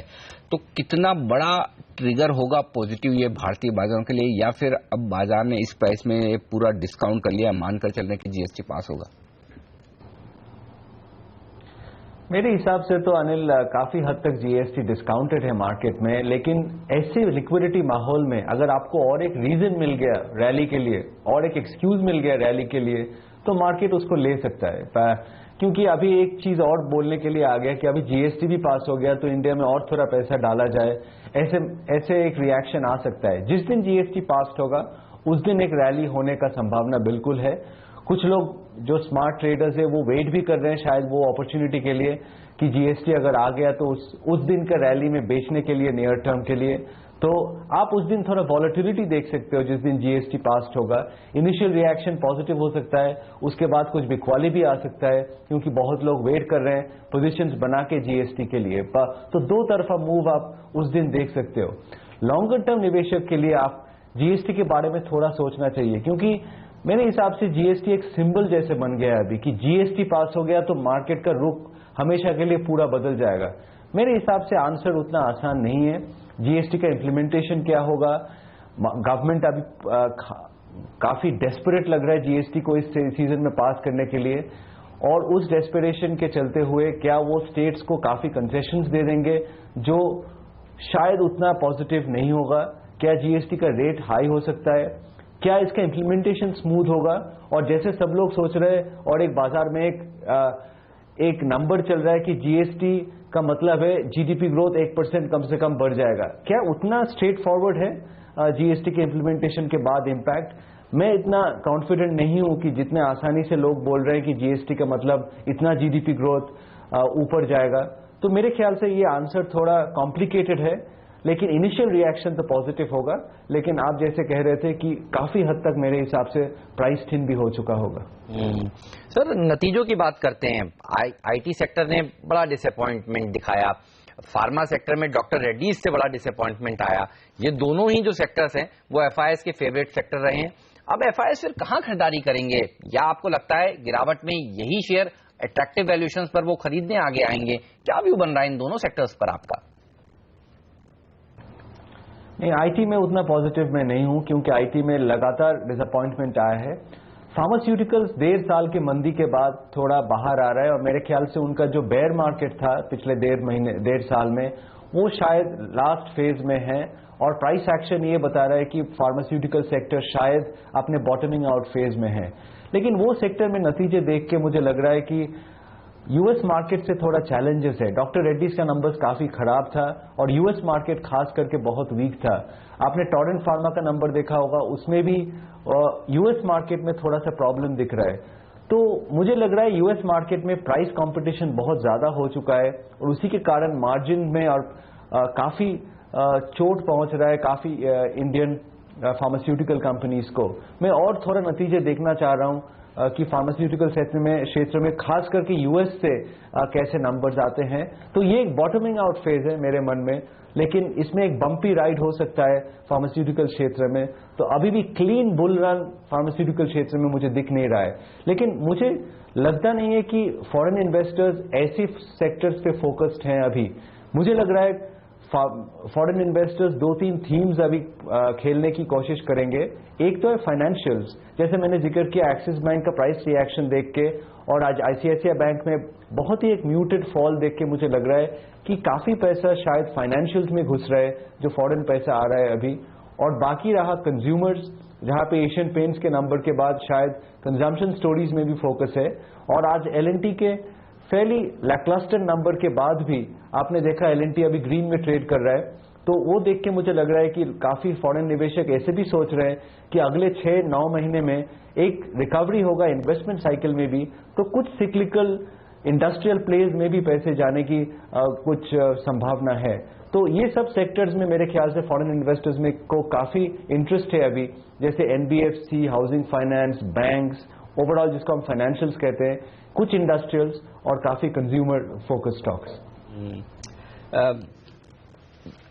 तो कितना बड़ा ट्रिगर होगा पॉजिटिव ये भारतीय बाजारों के लिए, या फिर अब बाजार ने इस प्राइस में पूरा डिस्काउंट कर लिया, मानकर चल रहे कि GST पास होगा? मेरे हिसाब से तो अनिल काफी हद तक GST डिस्काउंटेड है मार्केट में, लेकिन ऐसे लिक्विडिटी माहौल में अगर आपको और एक रीजन मिल गया रैली के लिए और एक एक्सक्यूज मिल गया रैली के लिए तो मार्केट उसको ले सकता है। क्योंकि अभी एक चीज और बोलने के लिए आ गया कि अभी GST भी पास हो गया तो इंडिया में और थोड़ा पैसा डाला जाए, ऐसे एक रिएक्शन आ सकता है। जिस दिन GST पास होगा उस दिन एक रैली होने का संभावना बिल्कुल है। कुछ लोग जो स्मार्ट ट्रेडर्स है वो वेट भी कर रहे हैं शायद वो अपॉर्चुनिटी के लिए कि GST अगर आ गया तो उस दिन का रैली में बेचने के लिए, नियर टर्म के लिए। तो आप उस दिन थोड़ा वॉलेटिलिटी देख सकते हो जिस दिन GST पास होगा। इनिशियल रिएक्शन पॉजिटिव हो सकता है, उसके बाद कुछ बिकवाली भी आ सकता है क्योंकि बहुत लोग वेट कर रहे हैं पोजीशंस बना के GST के लिए। तो दो तरफा मूव आप उस दिन देख सकते हो। लॉन्गर टर्म निवेशक के लिए आप GST के बारे में थोड़ा सोचना चाहिए, क्योंकि मेरे हिसाब से GST एक सिंबल जैसे बन गया है अभी कि GST पास हो गया तो मार्केट का रुख हमेशा के लिए पूरा बदल जाएगा। मेरे हिसाब से आंसर उतना आसान नहीं है। GST का इम्प्लीमेंटेशन क्या होगा, गवर्नमेंट अभी काफी डेस्परेट लग रहा है GST को इस सीजन में पास करने के लिए, और उस डेस्परेशन के चलते हुए क्या वो स्टेट्स को काफी कंसेशंस दे देंगे जो शायद उतना पॉजिटिव नहीं होगा। क्या GST का रेट हाई हो सकता है, क्या इसका इम्प्लीमेंटेशन स्मूथ होगा, और जैसे सब लोग सोच रहे हैं और एक बाजार में एक नंबर चल रहा है कि GST का मतलब है GDP ग्रोथ 1% कम से कम बढ़ जाएगा, क्या उतना स्ट्रेट फॉरवर्ड है GST के इम्प्लीमेंटेशन के बाद इम्पैक्ट? मैं इतना कॉन्फिडेंट नहीं हूं कि जितने आसानी से लोग बोल रहे हैं कि GST का मतलब इतना GDP ग्रोथ ऊपर जाएगा। तो मेरे ख्याल से ये आंसर थोड़ा कॉम्प्लिकेटेड है, लेकिन इनिशियल रिएक्शन तो पॉजिटिव होगा। लेकिन आप जैसे कह रहे थे कि काफी हद तक मेरे हिसाब से प्राइस थिन भी हो चुका होगा। सर, नतीजों की बात करते हैं। IT सेक्टर ने बड़ा डिसअपॉइंटमेंट दिखाया, फार्मा सेक्टर में डॉक्टर रेड्डीज से बड़ा डिसअपॉइंटमेंट आया। ये दोनों ही जो सेक्टर्स हैं वो FIS के फेवरेट सेक्टर रहे हैं। अब FIS फिर कहां खरीदारी करेंगे, या आपको लगता है गिरावट में यही शेयर अट्रैक्टिव वैल्यूएशन पर वो खरीदने आगे आएंगे? क्या व्यू बन रहा है इन दोनों सेक्टर्स पर आपका? नहीं, IT में उतना पॉजिटिव मैं नहीं हूं क्योंकि IT में लगातार डिसअपॉइंटमेंट आया है। फार्मास्यूटिकल्स 1.5 साल की मंदी के बाद थोड़ा बाहर आ रहा है, और मेरे ख्याल से उनका जो बेयर मार्केट था पिछले 1.5 साल में वो शायद लास्ट फेज में है, और प्राइस एक्शन ये बता रहा है कि फार्मास्यूटिकल सेक्टर शायद अपने बॉटमिंग आउट फेज में है। लेकिन वो सेक्टर में नतीजे देख के मुझे लग रहा है कि US मार्केट से थोड़ा चैलेंजेस है। डॉक्टर रेड्डीज का नंबर्स काफी खराब था और US मार्केट खास करके बहुत वीक था। आपने टोरेंट फार्मा का नंबर देखा होगा, उसमें भी US मार्केट में थोड़ा सा प्रॉब्लम दिख रहा है। तो मुझे लग रहा है US मार्केट में प्राइस कंपटीशन बहुत ज्यादा हो चुका है, और उसी के कारण मार्जिन में और काफी चोट पहुंच रहा है काफी इंडियन फार्मास्यूटिकल कंपनीज को। मैं और थोड़ा नतीजे देखना चाह रहा हूं। कि फार्मास्यूटिकल क्षेत्र में खास करके यूएस से कैसे नंबर्स आते हैं। तो ये एक बॉटमिंग आउट फेज है मेरे मन में, लेकिन इसमें एक बम्पी राइड हो सकता है फार्मास्यूटिकल क्षेत्र में। तो अभी भी क्लीन बुल रन फार्मास्यूटिकल क्षेत्र में मुझे दिख नहीं रहा है, लेकिन मुझे लगता नहीं है कि फॉरेन इन्वेस्टर्स ऐसे सेक्टर्स पे फोकस्ड हैं अभी। मुझे लग रहा है फॉरेन इन्वेस्टर्स 2-3 थीम्स अभी खेलने की कोशिश करेंगे। एक तो है फाइनेंशियल्स, जैसे मैंने जिक्र किया एक्सिस बैंक का प्राइस रिएक्शन देख के, और आज आईसीआईसीआई बैंक में बहुत ही एक म्यूटेड फॉल देख के मुझे लग रहा है कि काफी पैसा शायद फाइनेंशियल्स में घुस रहा है, जो फॉरेन पैसा आ रहा है अभी। और बाकी रहा कंज्यूमर्स, जहां पे एशियन पेंट्स के नंबर के बाद शायद कंजम्पशन स्टोरीज में भी फोकस है। और आज एलएनटी के फेयरली लैकलस्टर नंबर के बाद भी आपने देखा एलएनटी अभी ग्रीन में ट्रेड कर रहा है। तो वो देख के मुझे लग रहा है कि काफी फॉरेन निवेशक ऐसे भी सोच रहे हैं कि अगले 6-9 महीने में एक रिकवरी होगा इन्वेस्टमेंट साइकिल में भी, तो कुछ सिक्लिकल इंडस्ट्रियल प्लेज में भी पैसे जाने की कुछ संभावना है। तो ये सब सेक्टर्स में मेरे ख्याल से फॉरेन इन्वेस्टर्स में को काफी इंटरेस्ट है अभी, जैसे NBFC, housing finance, banks, overall जिसको हम फाइनेंशियल्स कहते हैं, कुछ इंडस्ट्रियल्स और काफी कंज्यूमर फोकस स्टॉक्स।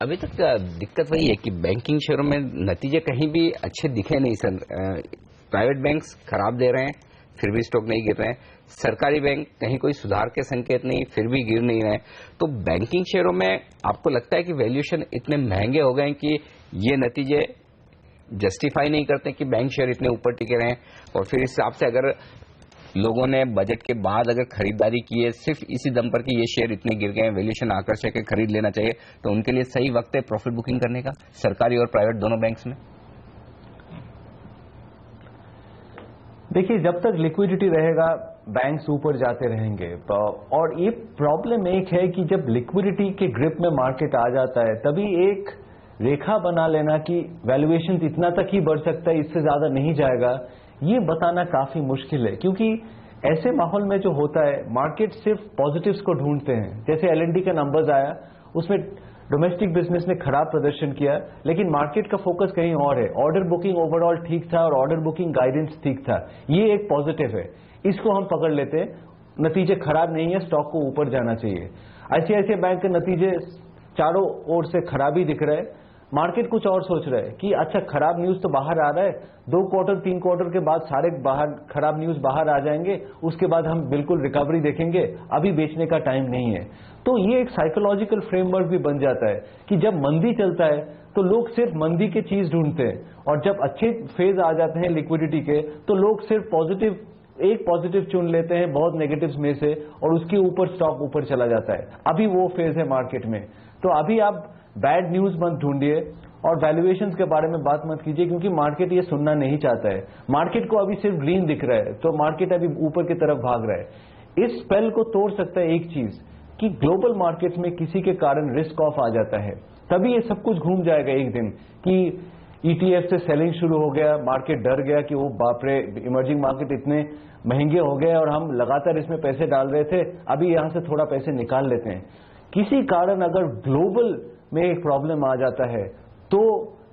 अभी तक दिक्कत वही है कि बैंकिंग शेयरों में नतीजे कहीं भी अच्छे दिखे नहीं सर। प्राइवेट बैंक्स खराब दे रहे हैं फिर भी स्टॉक नहीं गिर रहे हैं, सरकारी बैंक कहीं कोई सुधार के संकेत नहीं फिर भी गिर नहीं रहे। तो बैंकिंग शेयरों में आपको लगता है कि वैल्यूएशन इतने महंगे हो गए कि ये नतीजे जस्टिफाई नहीं करते कि बैंक शेयर इतने ऊपर टिके रहे हैं? और फिर इस हिसाब से अगर लोगों ने बजट के बाद अगर खरीदारी की है सिर्फ इसी दम पर कि ये शेयर इतने गिर गए हैं, वैल्यूएशन आकर्षक है, खरीद लेना चाहिए, तो उनके लिए सही वक्त है प्रॉफिट बुकिंग करने का सरकारी और प्राइवेट दोनों बैंक्स में? देखिए, जब तक लिक्विडिटी रहेगा बैंक्स ऊपर जाते रहेंगे। और ये प्रॉब्लम एक है कि जब लिक्विडिटी के ग्रिप में मार्केट आ जाता है तभी एक रेखा बना लेना कि वैल्यूएशन इतना तक ही बढ़ सकता है, इससे ज्यादा नहीं जाएगा, ये बताना काफी मुश्किल है। क्योंकि ऐसे माहौल में जो होता है मार्केट सिर्फ पॉजिटिव्स को ढूंढते हैं। जैसे एलएनटी का नंबर्स आया, उसमें डोमेस्टिक बिजनेस ने खराब प्रदर्शन किया, लेकिन मार्केट का फोकस कहीं और है। ऑर्डर बुकिंग ओवरऑल ठीक था और ऑर्डर बुकिंग गाइडेंस ठीक था, ये एक पॉजिटिव है, इसको हम पकड़ लेते हैं। नतीजे खराब नहीं है, स्टॉक को ऊपर जाना चाहिए। आईसीआईसीआई बैंक के नतीजे चारों ओर से खराब ही दिख रहे हैं। मार्केट कुछ और सोच रहा है कि अच्छा खराब न्यूज तो बाहर आ रहा है, 2 क्वार्टर 3 क्वार्टर के बाद सारे बाहर खराब न्यूज बाहर आ जाएंगे, उसके बाद हम बिल्कुल रिकवरी देखेंगे, अभी बेचने का टाइम नहीं है। तो ये एक साइकोलॉजिकल फ्रेमवर्क भी बन जाता है कि जब मंदी चलता है तो लोग सिर्फ मंदी की चीज ढूंढते हैं, और जब अच्छे फेज आ जाते हैं लिक्विडिटी के तो लोग सिर्फ एक पॉजिटिव चुन लेते हैं बहुत नेगेटिव्स में से, और उसके ऊपर स्टॉक ऊपर चला जाता है। अभी वो फेज है मार्केट में। तो अभी आप बैड न्यूज मत ढूंढिए और वैल्यूएशंस के बारे में बात मत कीजिए, क्योंकि मार्केट ये सुनना नहीं चाहता है। मार्केट को अभी सिर्फ ग्रीन दिख रहा है, तो मार्केट अभी ऊपर की तरफ भाग रहा है। इस स्पेल को तोड़ सकता है एक चीज कि ग्लोबल मार्केट्स में किसी के कारण रिस्क ऑफ आ जाता है, तभी ये सब कुछ घूम जाएगा एक दिन कि ईटीएफ से सेलिंग शुरू हो गया, मार्केट डर गया कि वो बाप रे इमर्जिंग मार्केट इतने महंगे हो गए और हम लगातार इसमें पैसे डाल रहे थे, अभी यहां से थोड़ा पैसे निकाल लेते हैं। किसी कारण अगर ग्लोबल में एक प्रॉब्लम आ जाता है तो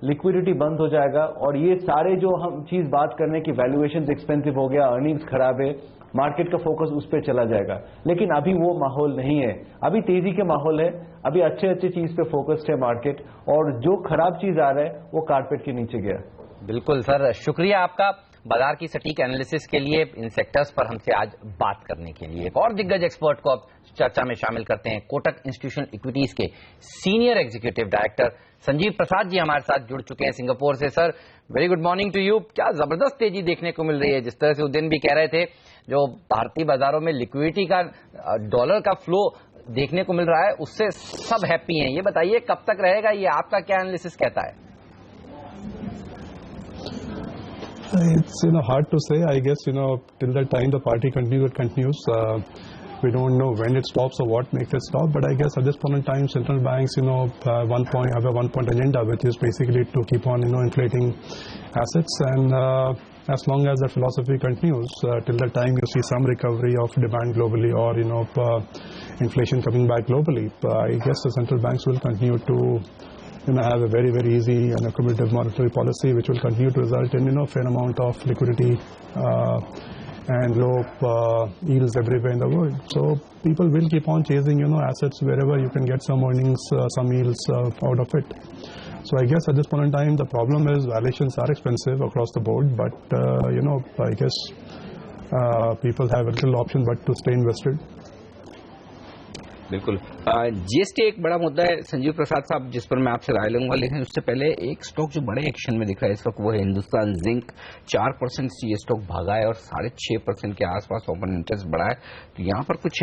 लिक्विडिटी बंद हो जाएगा, और ये सारे जो हम चीज बात करने की वैल्यूएशन एक्सपेंसिव हो गया, अर्निंग्स खराब है, मार्केट का फोकस उस पर चला जाएगा। लेकिन अभी वो माहौल नहीं है, अभी तेजी के माहौल है, अभी अच्छे चीज पे फोकस्ड है मार्केट, और जो खराब चीज आ रहा है वो कारपेट के नीचे गया। बिल्कुल सर, शुक्रिया आपका बाजार की सटीक एनालिसिस के लिए, इन सेक्टर्स पर हमसे आज बात करने के लिए। एक और दिग्गज एक्सपर्ट को अब चर्चा में शामिल करते हैं। कोटक इंस्टीट्यूशनल इक्विटीज के senior executive director Sanjeev Prasad ji हमारे साथ जुड़ चुके हैं सिंगापुर से। Sir, very good morning to you. क्या जबरदस्त तेजी देखने को मिल रही है, जिस तरह से उस दिन भी कह रहे थे जो भारतीय बाजारों में लिक्विडिटी का डॉलर का फ्लो देखने को मिल रहा है, उससे सब हैप्पी हैं। ये बताइए कब तक रहेगा, ये आपका क्या एनालिसिस कहता है? It's hard to say. I guess till that time the party continues. We don't know when it stops or what makes it stop. But I guess at this point in time, central banks have a one-point agenda, which is basically to keep on inflating assets. And as long as that philosophy continues, till that time you see some recovery of demand globally, or inflation coming back globally. I guess the central banks will continue to have a very, very easy and accommodative monetary policy, which will continue to result in fair amount of liquidity and low yields everywhere in the world. So people will keep on chasing, assets wherever you can get some earnings, some yields out of it. So I guess at this point in time, the problem is valuations are expensive across the board, but I guess people have a little option but to stay invested. बिल्कुल GST एक बड़ा मुद्दा है संजीव प्रसाद साहब, जिस पर मैं आपसे राय लूंगा, लेकिन उससे पहले एक स्टॉक जो बड़े एक्शन में दिख रहा है इस वक्त वो है हिंदुस्तान जिंक। 4% से ये स्टॉक भागा है और 6.5% के आसपास ओपन इंटरेस्ट बढ़ा है। तो यहाँ पर कुछ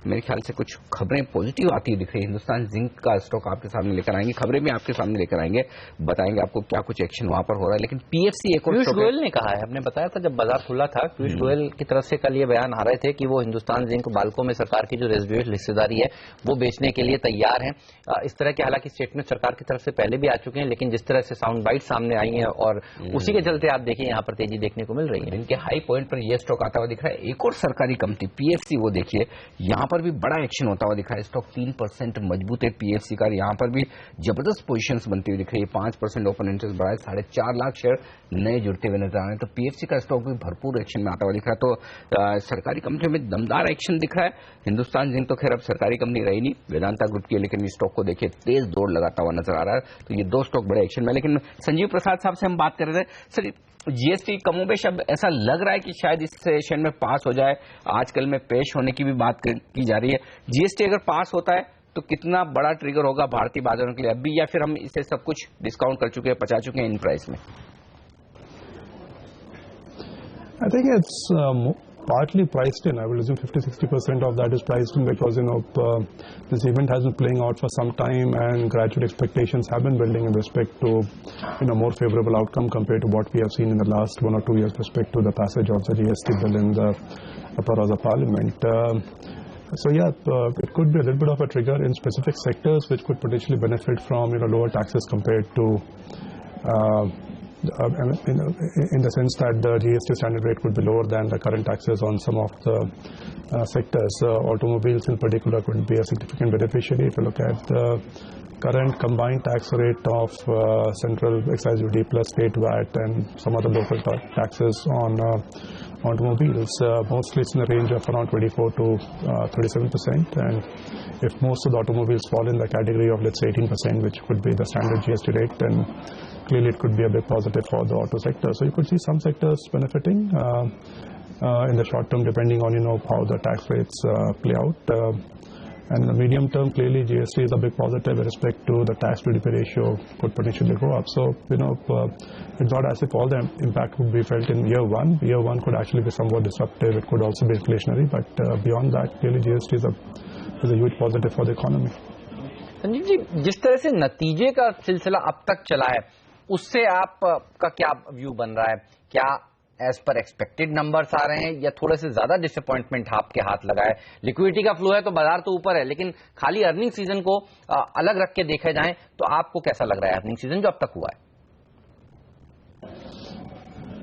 मेरे ख्याल से कुछ खबरें पॉजिटिव आती दिख रही है। हिंदुस्तान जिंक का स्टॉक आपके सामने लेकर आएंगे, खबरें भी आपके सामने लेकर आएंगे, बताएंगे आपको क्या कुछ एक्शन वहां पर हो रहा है। लेकिन पीएफसी एक और पीयूष गोयल ने कहा है, हमने बताया था जब बाजार खुला था, पीयूष गोयल की तरफ से कल ये बयान आ रहे थे कि वो हिंदुस्तान जिंक बाल्को में सरकार की जो रेजिडुअल हिस्सेदारी है वो बेचने के लिए तैयार हैं। इस तरह के हालांकि स्टेटमेंट सरकार की तरफ से पहले भी आ चुके हैं, लेकिन जिस तरह से साउंड बाइट सामने आई है और उसी के चलते आप देखिए यहाँ पर तेजी देखने को मिल रही है। इनके हाई पॉइंट पर यह स्टॉक आता हुआ दिख रहा है। एक और सरकारी कंपनी पीएफसी, वो देखिए यहाँ पर भी बड़ा एक्शन होता हुआ दिख रहा है। स्टॉक 3% मजबूत है पीएफसी का, यहाँ पर भी जबरदस्त पोजीशंस बनती हुई दिख रही है। 5% ओपन इंटरेस्ट बढ़ा है, 4.5 लाख शेयर नए जुड़ते हुए नजर आ रहे हैं। तो पीएफसी का स्टॉक भी भरपूर एक्शन में आता हुआ दिख रहा है। तो सरकारी कंपनी में दमदार एक्शन दिख रहा है। हिंदुस्तान जिंक तो खैर अब सरकारी कंपनी रही नहीं, वेदांता ग्रुप की, लेकिन इस स्टॉक को देखिए तेज दौड़ लगाता हुआ नजर आ रहा है। तो ये दो स्टॉक बड़े एक्शन में। लेकिन संजीव प्रसाद साहब से हम बात कर रहे थे, सर जीएसटी कमोबेश अब ऐसा लग रहा है कि शायद इस सेशन में पास हो जाए, आजकल में पेश होने की भी बात की जा रही है। जीएसटी अगर पास होता है तो कितना बड़ा ट्रिगर होगा भारतीय बाजारों के लिए अभी, या फिर हम इसे सब कुछ डिस्काउंट कर चुके हैं, पचा चुके हैं इन प्राइस में? I think it's partly priced in. I will assume 50-60% of that is priced in because this event has been playing out for some time and gradual expectations have been building in respect to more favorable outcome compared to what we have seen in the last 1 or 2 years with respect to the passage of the GST bill in the upper house of parliament. So yeah, it could be a little bit of a trigger in specific sectors which could potentially benefit from lower taxes compared to in the sense that the GST standard rate could be lower than the current taxes on some of the sectors. Automobiles in particular could be a significant beneficiary. If you look at the current combined tax rate of central excise duty plus state VAT and some other local taxes on automobiles, mostly it's in the range of around 24 to 37%, and if most of the automobiles fall in the category of let's say 18%, which could be the standard GST rate, then clearly it could be a big positive for the auto sector. So you could see some sectors benefiting in the short term depending on how the tax rates play out. And in the medium term, clearly GST is a big positive with respect to the tax to GDP ratio could potentially go up. So, it's not as if all the impact would be felt in year one. Year one could actually be somewhat disruptive. It could also be inflationary. But beyond that, clearly GST is a huge positive for the economy. Sanjeev ji, जिस तरह से नतीजे का सिलसिला अब तक चला है, उससे आपका क्या व्यू बन रहा है? क्या एज पर एक्सपेक्टेड नंबर्स आ रहे हैं या थोड़े से ज्यादा डिसअपॉइंटमेंट आपके हाथ लगा है? लिक्विडिटी का फ्लो है तो बाजार तो ऊपर है, लेकिन खाली अर्निंग सीजन को अलग रख के देखा जाए तो आपको कैसा लग रहा है अर्निंग सीजन जो अब तक हुआ है?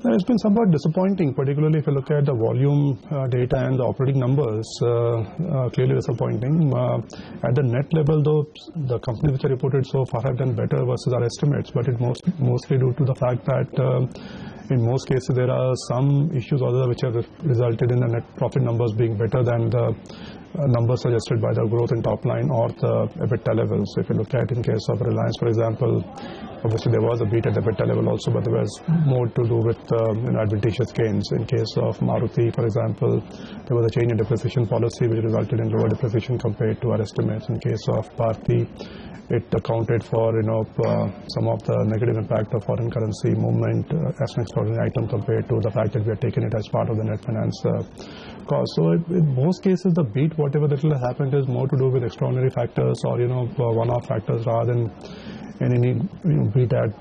It's been somewhat disappointing, particularly if you look at the volume data and the operating numbers, clearly disappointing. At the net level, though, the companies which are reported so far have done better versus our estimates, but it mostly due to the fact that in most cases there are some issues other which have resulted in the net profit numbers being better than the numbers suggested by the growth in top line or the EBITDA levels. So if you look at in case of Reliance, for example, obviously there was a beat at the EBITDA level also, but there was more to do with advantageous gains. In case of Maruti, for example, there was a change in depreciation policy which resulted in lower depreciation compared to our estimates. In case of Bharti, it accounted for some of the negative impact of foreign currency movement as an extraordinary item compared to the fact that we had taken it as part of the net finance cost. So in most cases, the beat, whatever little has happened, is more to do with extraordinary factors or one-off factors rather than any beat at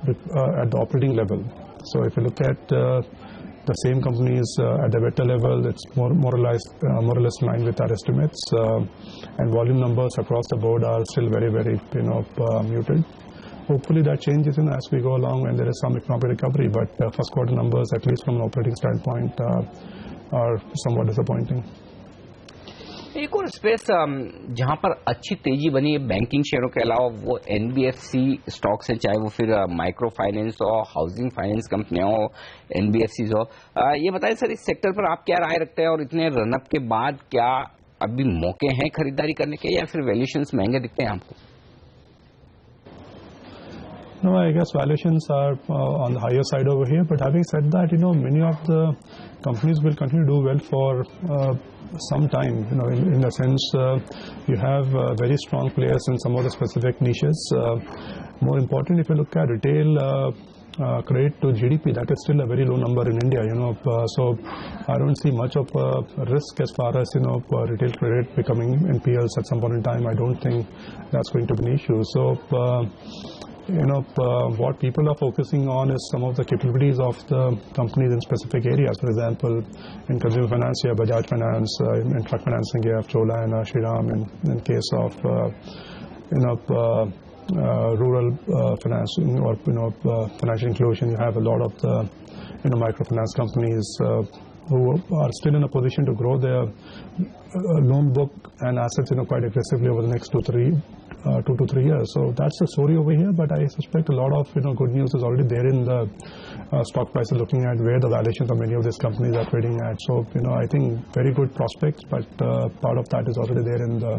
the operating level. So if you look at the same companies at the EBITDA level, it's more or less in line with our estimates, and volume numbers across the board are still very, very muted. Hopefully that changes as we go along when there is some economic recovery, but first quarter numbers, at least from an operating standpoint, are somewhat disappointing. एक और space जहां पर अच्छी तेजी बनी है banking शेयरों के अलावा वो एनबीएफसी स्टॉक्स हैं, चाहे वो फिर माइक्रो फाइनेंस हो, हाउसिंग फाइनेंस कंपनियां हो, एनबीएफसी हो। ये बताएं सर, इस सेक्टर पर आप क्या राय रखते हैं और इतने रनअप के बाद क्या अभी मौके हैं खरीदारी करने के या फिर वैल्यूएशंस महंगे दिखते हैं आपको? No, I guess valuations are on the higher side over here. But having said that, many of the companies will continue to do well for some time. In the sense, you have very strong players in some of the specific niches. More important, if you look at retail credit to GDP, that is still a very low number in India. So I don't see much of a risk as far as retail credit becoming NPLs at some point in time. I don't think that's going to be an issue. So. What people are focusing on is some of the capabilities of the companies in specific areas. For example, in consumer finance, you have Bajaj Finance. In truck financing, you have Chola and Shriram. In case of rural financing or financial inclusion, you have a lot of the microfinance companies who are still in a position to grow their loan book and assets quite aggressively over the next 2 to 3 years. So that's the story over here, but I suspect a lot of good news is already there in the stock prices, looking at where the valuations of many of these companies are trading at. So I think very good prospects, but part of that is already there in the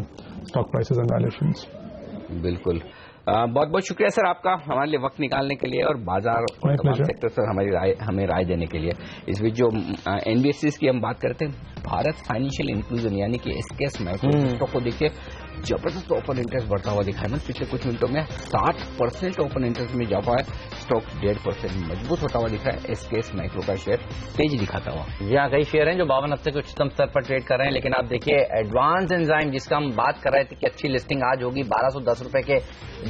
stock prices and valuations. बिल्कुल, बहुत बहुत शुक्रिया sir आपका हमारे लिए वक्त निकालने के लिए और बाजार और तमाम सेक्टर सर हमें राय देने के लिए। इस बीच जो एनबीएफसीज की हम बात करते हैं, भारत फाइनेंशियल इंक्लूजन यानी कि एसकेएस माइक्रो स्टॉक को देखिए जबरदस्त ओपन इंटरेस्ट बढ़ता हुआ दिखा है ना, पिछले कुछ मिनटों में 60% ओपन इंटरेस्ट में जा पाया, स्टॉक 1.5% मजबूत होता हुआ दिखा है। एसकेएस माइक्रो का शेयर तेजी दिखाता हुआ। यहाँ कई शेयर हैं जो 52 हफ्ते के उच्चतम स्तर पर ट्रेड कर रहे हैं, लेकिन आप देखिए एडवांस एंजाइम जिसका हम बात कर रहे थे कि अच्छी लिस्टिंग आज होगी, 1210 रुपए के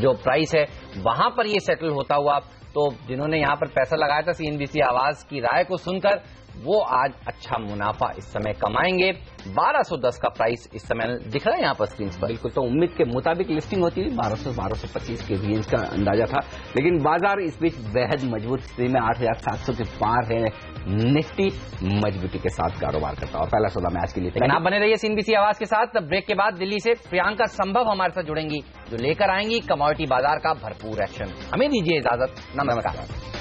जो प्राइस है वहां पर ये सेटल होता हुआ, तो जिन्होंने यहाँ पर पैसा लगाया था सीएनबीसी आवाज की राय को सुनकर वो आज अच्छा मुनाफा इस समय कमाएंगे। 1210 का प्राइस इस समय दिख रहा है यहाँ पर स्क्रीन पर। बिल्कुल, तो उम्मीद के मुताबिक लिस्टिंग होती है 1200-1225 के रेंज का अंदाजा था, लेकिन बाजार इस बीच बेहद मजबूत स्थिति में 8700 के पार है। निफ्टी मजबूती के साथ कारोबार करता हुआ पहला सौदा में आज के लिए। लेकिन आप बने रहिए सीएनबीसी आवाज के साथ। ब्रेक के बाद दिल्ली से प्रियंका संभव हमारे साथ जुड़ेंगी जो लेकर आएंगी कमोडिटी बाजार का भरपूर एक्शन। हमें दीजिए इजाजत, नमस्कार।